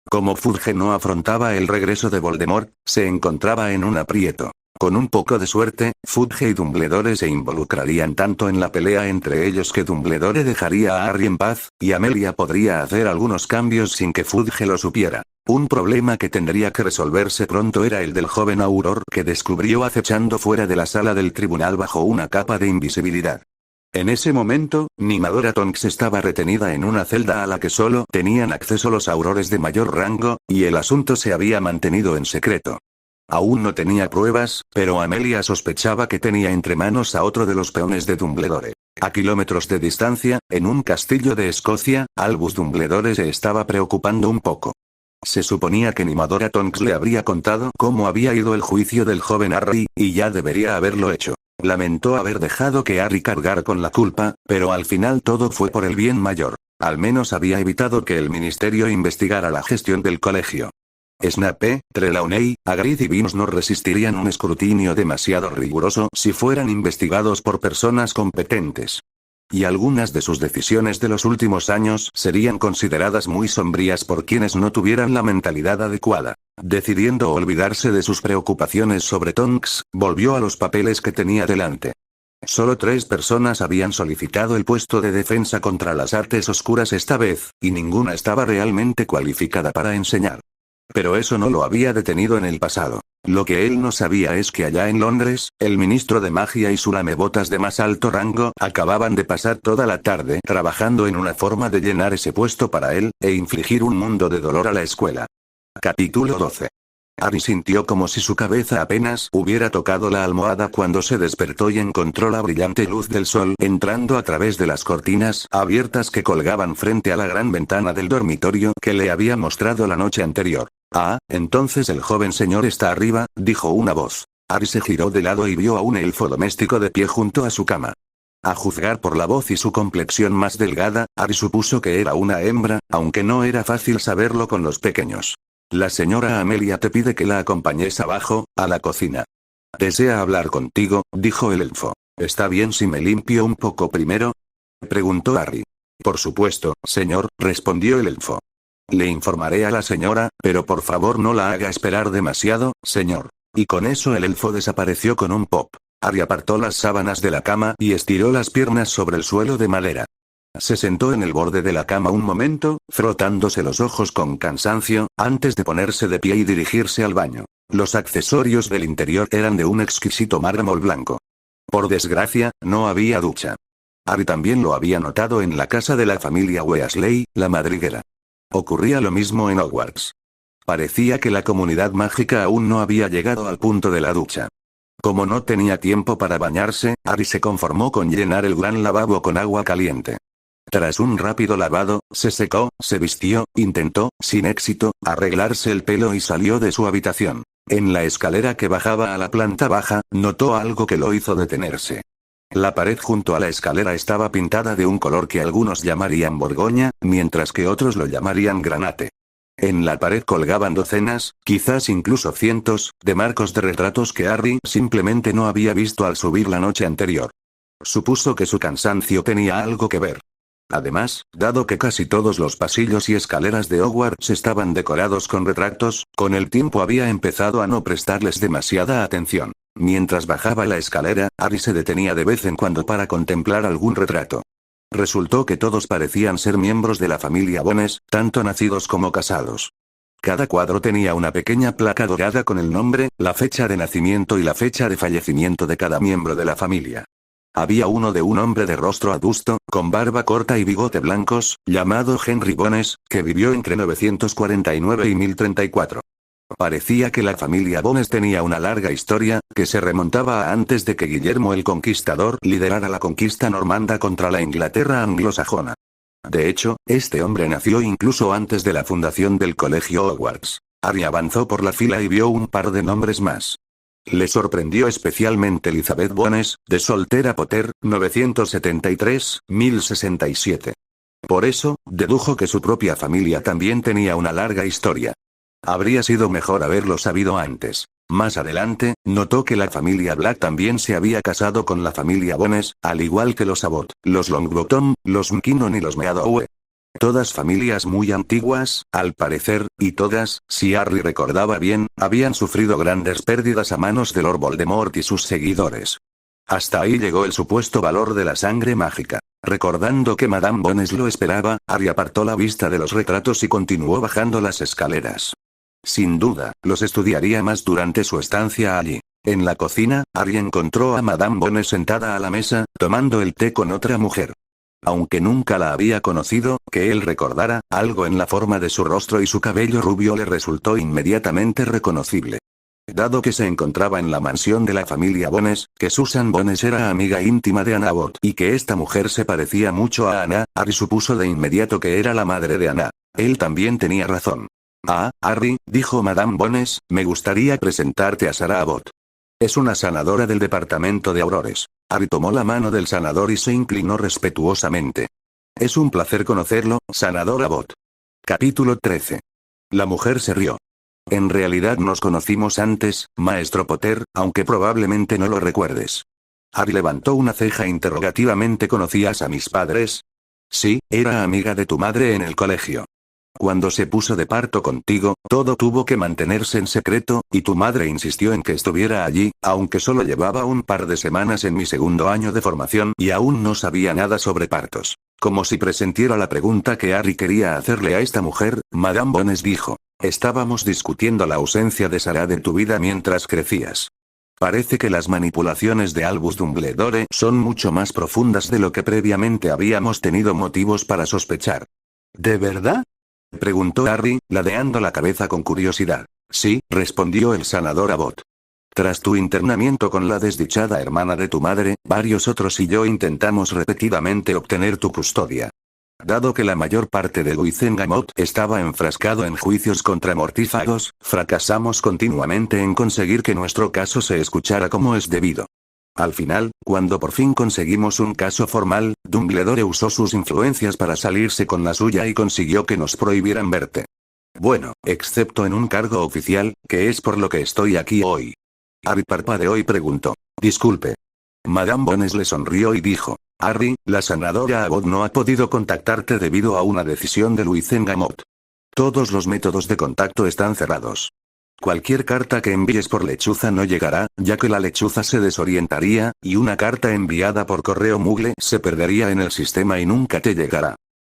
A: Como Fudge no afrontaba el regreso de Voldemort, se encontraba en un aprieto. Con un poco de suerte, Fudge y Dumbledore se involucrarían tanto en la pelea entre ellos que Dumbledore dejaría a Harry en paz, y Amelia podría hacer algunos cambios sin que Fudge lo supiera. Un problema que tendría que resolverse pronto era el del joven Auror que descubrió acechando fuera de la sala del tribunal bajo una capa de invisibilidad. En ese momento, Nimadora Tonks estaba retenida en una celda a la que solo tenían acceso los aurores de mayor rango, y el asunto se había mantenido en secreto. Aún no tenía pruebas, pero Amelia sospechaba que tenía entre manos a otro de los peones de Dumbledore. A kilómetros de distancia, en un castillo de Escocia, Albus Dumbledore se estaba preocupando un poco. Se suponía que Nimadora Tonks le habría contado cómo había ido el juicio del joven Harry, y ya debería haberlo hecho. Lamentó haber dejado que Harry cargara con la culpa, pero al final todo fue por el bien mayor. Al menos había evitado que el ministerio investigara la gestión del colegio. Snape, Trelawney, Hagrid y Binns no resistirían un escrutinio demasiado riguroso si fueran investigados por personas competentes. Y algunas de sus decisiones de los últimos años serían consideradas muy sombrías por quienes no tuvieran la mentalidad adecuada. Decidiendo olvidarse de sus preocupaciones sobre Tonks, volvió a los papeles que tenía delante. Solo 3 personas habían solicitado el puesto de defensa contra las artes oscuras esta vez, y ninguna estaba realmente cualificada para enseñar. Pero eso no lo había detenido en el pasado. Lo que él no sabía es que allá en Londres, el ministro de magia y su lamebotas de más alto rango acababan de pasar toda la tarde trabajando en una forma de llenar ese puesto para él, e infligir un mundo de dolor a la escuela. Capítulo 12. Harry sintió como si su cabeza apenas hubiera tocado la almohada cuando se despertó y encontró la brillante luz del sol entrando a través de las cortinas abiertas que colgaban frente a la gran ventana del dormitorio que le había mostrado la noche anterior. Ah, entonces el joven señor está arriba, dijo una voz. Harry se giró de lado y vio a un elfo doméstico de pie junto a su cama. A juzgar por la voz y su complexión más delgada, Harry supuso que era una hembra, aunque no era fácil saberlo con los pequeños. La señora Amelia te pide que la acompañes abajo, a la cocina. Desea hablar contigo, dijo el elfo. ¿Está bien si me limpio un poco primero?, preguntó Harry. Por supuesto, señor, respondió el elfo. Le informaré a la señora, pero por favor no la haga esperar demasiado, señor. Y con eso el elfo desapareció con un pop. Harry apartó las sábanas de la cama y estiró las piernas sobre el suelo de madera. Se sentó en el borde de la cama un momento, frotándose los ojos con cansancio, antes de ponerse de pie y dirigirse al baño. Los accesorios del interior eran de un exquisito mármol blanco. Por desgracia, no había ducha. Harry también lo había notado en la casa de la familia Weasley, la madriguera. Ocurría lo mismo en Hogwarts. Parecía que la comunidad mágica aún no había llegado al punto de la ducha. Como no tenía tiempo para bañarse, Harry se conformó con llenar el gran lavabo con agua caliente. Tras un rápido lavado, se secó, se vistió, intentó, sin éxito, arreglarse el pelo y salió de su habitación. En la escalera que bajaba a la planta baja, notó algo que lo hizo detenerse. La pared junto a la escalera estaba pintada de un color que algunos llamarían borgoña, mientras que otros lo llamarían granate. En la pared colgaban docenas, quizás incluso cientos, de marcos de retratos que Harry simplemente no había visto al subir la noche anterior. Supuso que su cansancio tenía algo que ver. Además, dado que casi todos los pasillos y escaleras de Hogwarts estaban decorados con retratos, con el tiempo había empezado a no prestarles demasiada atención. Mientras bajaba la escalera, Harry se detenía de vez en cuando para contemplar algún retrato. Resultó que todos parecían ser miembros de la familia Bones, tanto nacidos como casados. Cada cuadro tenía una pequeña placa dorada con el nombre, la fecha de nacimiento y la fecha de fallecimiento de cada miembro de la familia. Había uno de un hombre de rostro adusto, con barba corta y bigote blancos, llamado Henry Bones, que vivió entre 949 y 1034. Parecía que la familia Bones tenía una larga historia, que se remontaba a antes de que Guillermo el Conquistador liderara la conquista normanda contra la Inglaterra anglosajona. De hecho, este hombre nació incluso antes de la fundación del colegio Hogwarts. Harry avanzó por la fila y vio un par de nombres más. Le sorprendió especialmente Elizabeth Bones, de Soltera Potter, 973-1067. Por eso, dedujo que su propia familia también tenía una larga historia. Habría sido mejor haberlo sabido antes. Más adelante, notó que la familia Black también se había casado con la familia Bones, al igual que los Abbott, los Longbottom, los McKinnon y los Meadowe. Todas familias muy antiguas, al parecer, y todas, si Harry recordaba bien, habían sufrido grandes pérdidas a manos de Lord Voldemort y sus seguidores. Hasta ahí llegó el supuesto valor de la sangre mágica. Recordando que Madame Bones lo esperaba, Harry apartó la vista de los retratos y continuó bajando las escaleras. Sin duda, los estudiaría más durante su estancia allí. En la cocina, Harry encontró a Madame Bones sentada a la mesa, tomando el té con otra mujer. Aunque nunca la había conocido, que él recordara, algo en la forma de su rostro y su cabello rubio le resultó inmediatamente reconocible. Dado que se encontraba en la mansión de la familia Bones, que Susan Bones era amiga íntima de Anna Abbott y que esta mujer se parecía mucho a Anna, Harry supuso de inmediato que era la madre de Anna. Él también tenía razón. Ah, Harry, dijo Madame Bones, me gustaría presentarte a Sarah Abbott. Es una sanadora del departamento de Aurores. Harry tomó la mano del sanador y se inclinó respetuosamente. Es un placer conocerlo, sanador Abbott. Capítulo 13. La mujer se rió. En realidad nos conocimos antes, maestro Potter, aunque probablemente no lo recuerdes. Harry levantó una ceja interrogativamente. ¿Conocías a mis padres? Sí, era amiga de tu madre en el colegio. Cuando se puso de parto contigo, todo tuvo que mantenerse en secreto, y tu madre insistió en que estuviera allí, aunque solo llevaba un par de semanas en mi segundo año de formación y aún no sabía nada sobre partos. Como si presintiera la pregunta que Harry quería hacerle a esta mujer, Madame Bones dijo. Estábamos discutiendo la ausencia de Sarah de tu vida mientras crecías. Parece que las manipulaciones de Albus Dumbledore son mucho más profundas de lo que previamente habíamos tenido motivos para sospechar. ¿De verdad? Preguntó Harry, ladeando la cabeza con curiosidad. Sí, respondió el sanador Abbott. Tras tu internamiento con la desdichada hermana de tu madre, varios otros y yo intentamos repetidamente obtener tu custodia. Dado que la mayor parte de Wizengamot estaba enfrascado en juicios contra mortífagos, fracasamos continuamente en conseguir que nuestro caso se escuchara como es debido. Al final, cuando por fin conseguimos un caso formal, Dumbledore usó sus influencias para salirse con la suya y consiguió que nos prohibieran verte. Bueno, excepto en un cargo oficial, que es por lo que estoy aquí hoy. Harry parpadeó y preguntó. Disculpe. Madame Bones le sonrió y dijo. Harry, la sanadora Abbott no ha podido contactarte debido a una decisión de Wizengamot. Todos los métodos de contacto están cerrados. Cualquier carta que envíes por lechuza no llegará, ya que la lechuza se desorientaría, y una carta enviada por correo Mugle se perdería en el sistema y nunca te llegará.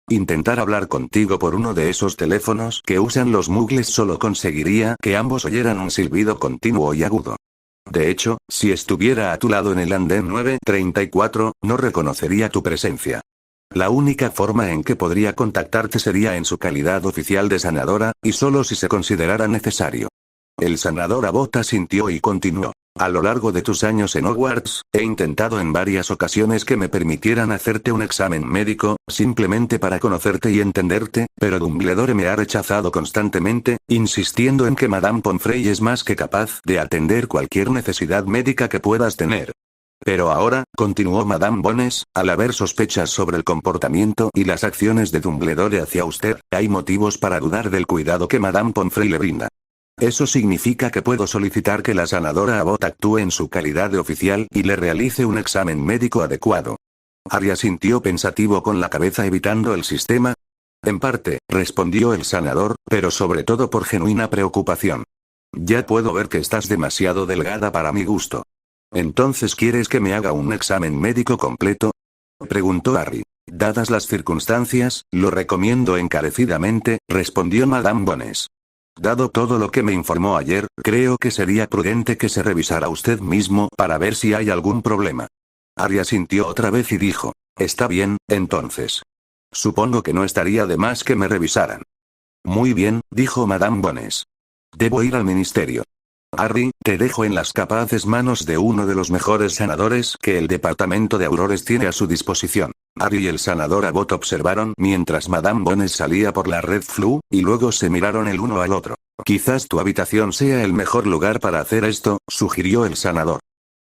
A: Intentar hablar contigo por uno de esos teléfonos que usan los Mugles solo conseguiría que ambos oyeran un silbido continuo y agudo. De hecho, si estuviera a tu lado en el andén 934, no reconocería tu presencia. La única forma en que podría contactarte sería en su calidad oficial de sanadora, y solo si se considerara necesario. El sanador Abbott asintió y continuó. A lo largo de tus años en Hogwarts, he intentado en varias ocasiones que me permitieran hacerte un examen médico, simplemente para conocerte y entenderte, pero Dumbledore me ha rechazado constantemente, insistiendo en que Madame Pomfrey es más que capaz de atender cualquier necesidad médica que puedas tener. Pero ahora, continuó Madame Bones, al haber sospechas sobre el comportamiento y las acciones de Dumbledore hacia usted, hay motivos para dudar del cuidado que Madame Pomfrey le brinda. Eso significa que puedo solicitar que la sanadora Abbott actúe en su calidad de oficial y le realice un examen médico adecuado. Harry asintió pensativo con la cabeza evitando el sistema. En parte, respondió el sanador, pero sobre todo por genuina preocupación. Ya puedo ver que estás demasiado delgada para mi gusto. ¿Entonces quieres que me haga un examen médico completo? Preguntó Harry. Dadas las circunstancias, lo recomiendo encarecidamente, respondió Madame Bones. Dado todo lo que me informó ayer, creo que sería prudente que se revisara usted mismo para ver si hay algún problema. Harry asintió otra vez y dijo. Está bien, entonces. Supongo que no estaría de más que me revisaran. Muy bien, dijo Madame Bones. Debo ir al ministerio. Harry, te dejo en las capaces manos de uno de los mejores sanadores que el departamento de Aurores tiene a su disposición. Harry y el sanador Abbott observaron mientras Madame Bones salía por la Red Floo, y luego se miraron el uno al otro. Quizás tu habitación sea el mejor lugar para hacer esto, sugirió el sanador.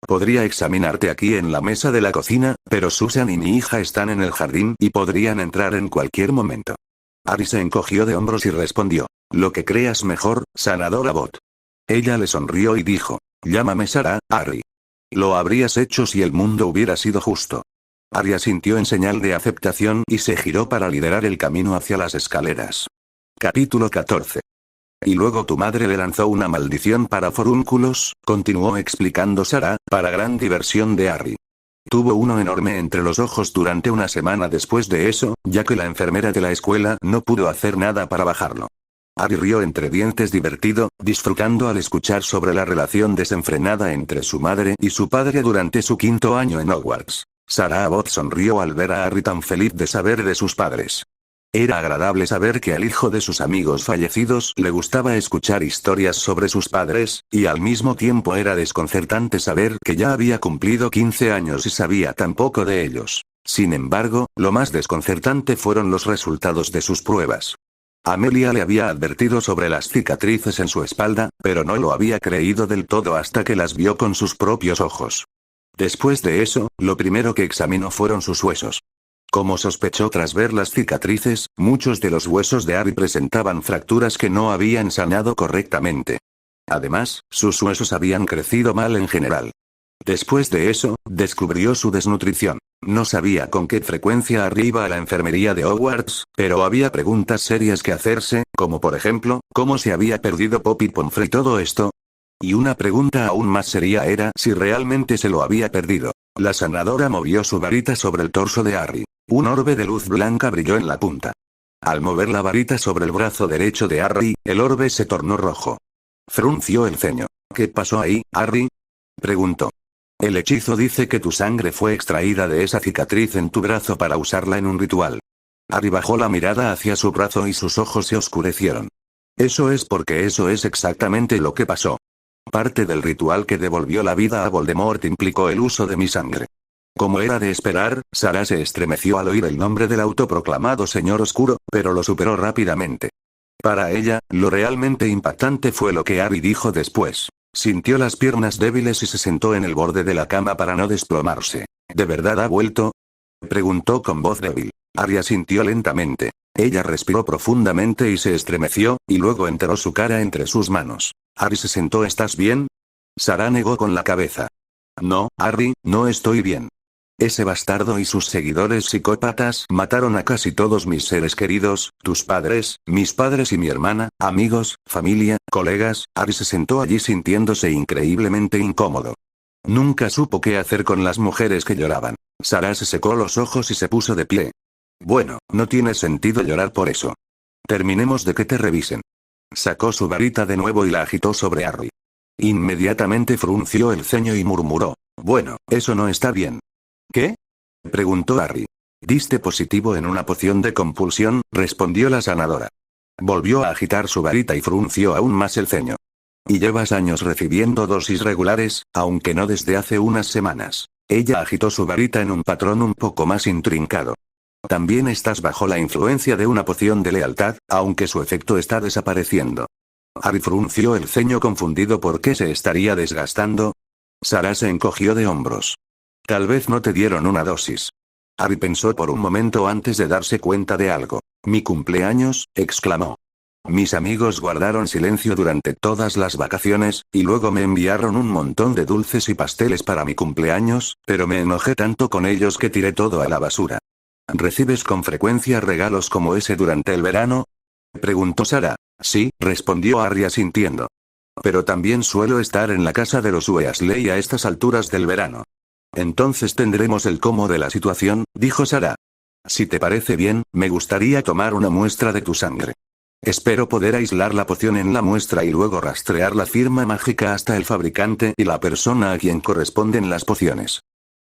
A: Podría examinarte aquí en la mesa de la cocina, pero Susan y mi hija están en el jardín y podrían entrar en cualquier momento. Harry se encogió de hombros y respondió. Lo que creas mejor, sanador Abbott. Ella le sonrió y dijo. Llámame Sarah, Harry. Lo habrías hecho si el mundo hubiera sido justo. Harry asintió en señal de aceptación y se giró para liderar el camino hacia las escaleras. Capítulo 14. Y luego tu madre le lanzó una maldición para forúnculos, continuó explicando Sarah, para gran diversión de Harry. Tuvo uno enorme entre los ojos durante una semana después de eso, ya que la enfermera de la escuela no pudo hacer nada para bajarlo. Harry rió entre dientes divertido, disfrutando al escuchar sobre la relación desenfrenada entre su madre y su padre durante su 5º año en Hogwarts. Sarah Abbott sonrió al ver a Harry tan feliz de saber de sus padres. Era agradable saber que al hijo de sus amigos fallecidos le gustaba escuchar historias sobre sus padres, y al mismo tiempo era desconcertante saber que ya había cumplido 15 años y sabía tan poco de ellos. Sin embargo, lo más desconcertante fueron los resultados de sus pruebas. Amelia le había advertido sobre las cicatrices en su espalda, pero no lo había creído del todo hasta que las vio con sus propios ojos. Después de eso, lo primero que examinó fueron sus huesos. Como sospechó tras ver las cicatrices, muchos de los huesos de Harry presentaban fracturas que no habían sanado correctamente. Además, sus huesos habían crecido mal en general. Después de eso, descubrió su desnutrición. No sabía con qué frecuencia Harry iba a la enfermería de Hogwarts, pero había preguntas serias que hacerse, como por ejemplo, ¿cómo se había perdido Poppy Pomfrey todo esto? Y una pregunta aún más seria era si realmente se lo había perdido. La sanadora movió su varita sobre el torso de Harry. Un orbe de luz blanca brilló en la punta. Al mover la varita sobre el brazo derecho de Harry, el orbe se tornó rojo. Frunció el ceño. ¿Qué pasó ahí, Harry?, preguntó. El hechizo dice que tu sangre fue extraída de esa cicatriz en tu brazo para usarla en un ritual. Harry bajó la mirada hacia su brazo y sus ojos se oscurecieron. Eso es porque eso es exactamente lo que pasó. Parte del ritual que devolvió la vida a Voldemort implicó el uso de mi sangre. Como era de esperar, Sarah se estremeció al oír el nombre del autoproclamado Señor Oscuro, pero lo superó rápidamente. Para ella, lo realmente impactante fue lo que Harry dijo después. Sintió las piernas débiles y se sentó en el borde de la cama para no desplomarse. ¿De verdad ha vuelto?, preguntó con voz débil. Harry asintió lentamente. Ella respiró profundamente y se estremeció, y luego enterró su cara entre sus manos. Harry se sentó. ¿Estás bien? Sarah negó con la cabeza. No, Harry, no estoy bien. Ese bastardo y sus seguidores psicópatas mataron a casi todos mis seres queridos, tus padres, mis padres y mi hermana, amigos, familia, colegas. Harry se sentó allí sintiéndose increíblemente incómodo. Nunca supo qué hacer con las mujeres que lloraban. Sarah se secó los ojos y se puso de pie. Bueno, no tiene sentido llorar por eso. Terminemos de que te revisen. Sacó su varita de nuevo y la agitó sobre Harry. Inmediatamente frunció el ceño y murmuró. Bueno, eso no está bien. ¿Qué?, preguntó Harry. Diste positivo en una poción de compulsión, respondió la sanadora. Volvió a agitar su varita y frunció aún más el ceño. Y llevas años recibiendo dosis regulares, aunque no desde hace unas semanas. Ella agitó su varita en un patrón un poco más intrincado. También estás bajo la influencia de una poción de lealtad, aunque su efecto está desapareciendo. Harry frunció el ceño confundido. ¿Por qué se estaría desgastando? Sarah se encogió de hombros. Tal vez no te dieron una dosis. Harry pensó por un momento antes de darse cuenta de algo. ¿Mi cumpleaños?, exclamó. Mis amigos guardaron silencio durante todas las vacaciones, y luego me enviaron un montón de dulces y pasteles para mi cumpleaños, pero me enojé tanto con ellos que tiré todo a la basura. ¿Recibes con frecuencia regalos como ese durante el verano?, preguntó Sarah. Sí, respondió Harry asintiendo. Pero también suelo estar en la casa de los Weasley a estas alturas del verano. Entonces tendremos el cómo de la situación, dijo Sarah. Si te parece bien, me gustaría tomar una muestra de tu sangre. Espero poder aislar la poción en la muestra y luego rastrear la firma mágica hasta el fabricante y la persona a quien corresponden las pociones.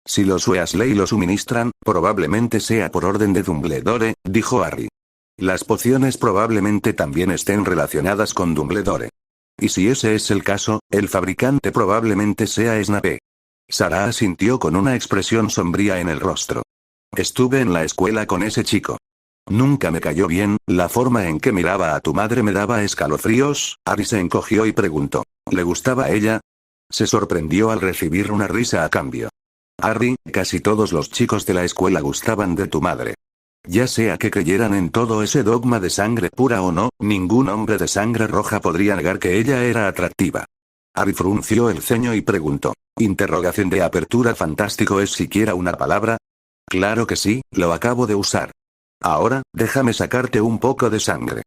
A: Si los Weasley lo suministran, probablemente sea por orden de Dumbledore, dijo Harry. Las pociones probablemente también estén relacionadas con Dumbledore. Y si ese es el caso, el fabricante probablemente sea Snape. Sarah asintió con una expresión sombría en el rostro. Estuve en la escuela con ese chico. Nunca me cayó bien, la forma en que miraba a tu madre me daba escalofríos. Harry se encogió y preguntó. ¿Le gustaba a ella? Se sorprendió al recibir una risa a cambio. Harry, casi todos los chicos de la escuela gustaban de tu madre. Ya sea que creyeran en todo ese dogma de sangre pura o no, ningún hombre de sangre roja podría negar que ella era atractiva. Harry frunció el ceño y preguntó. Interrogación de apertura. ¿Fantástico es siquiera una palabra? Claro que sí, lo acabo de usar. Ahora, déjame sacarte un poco de sangre.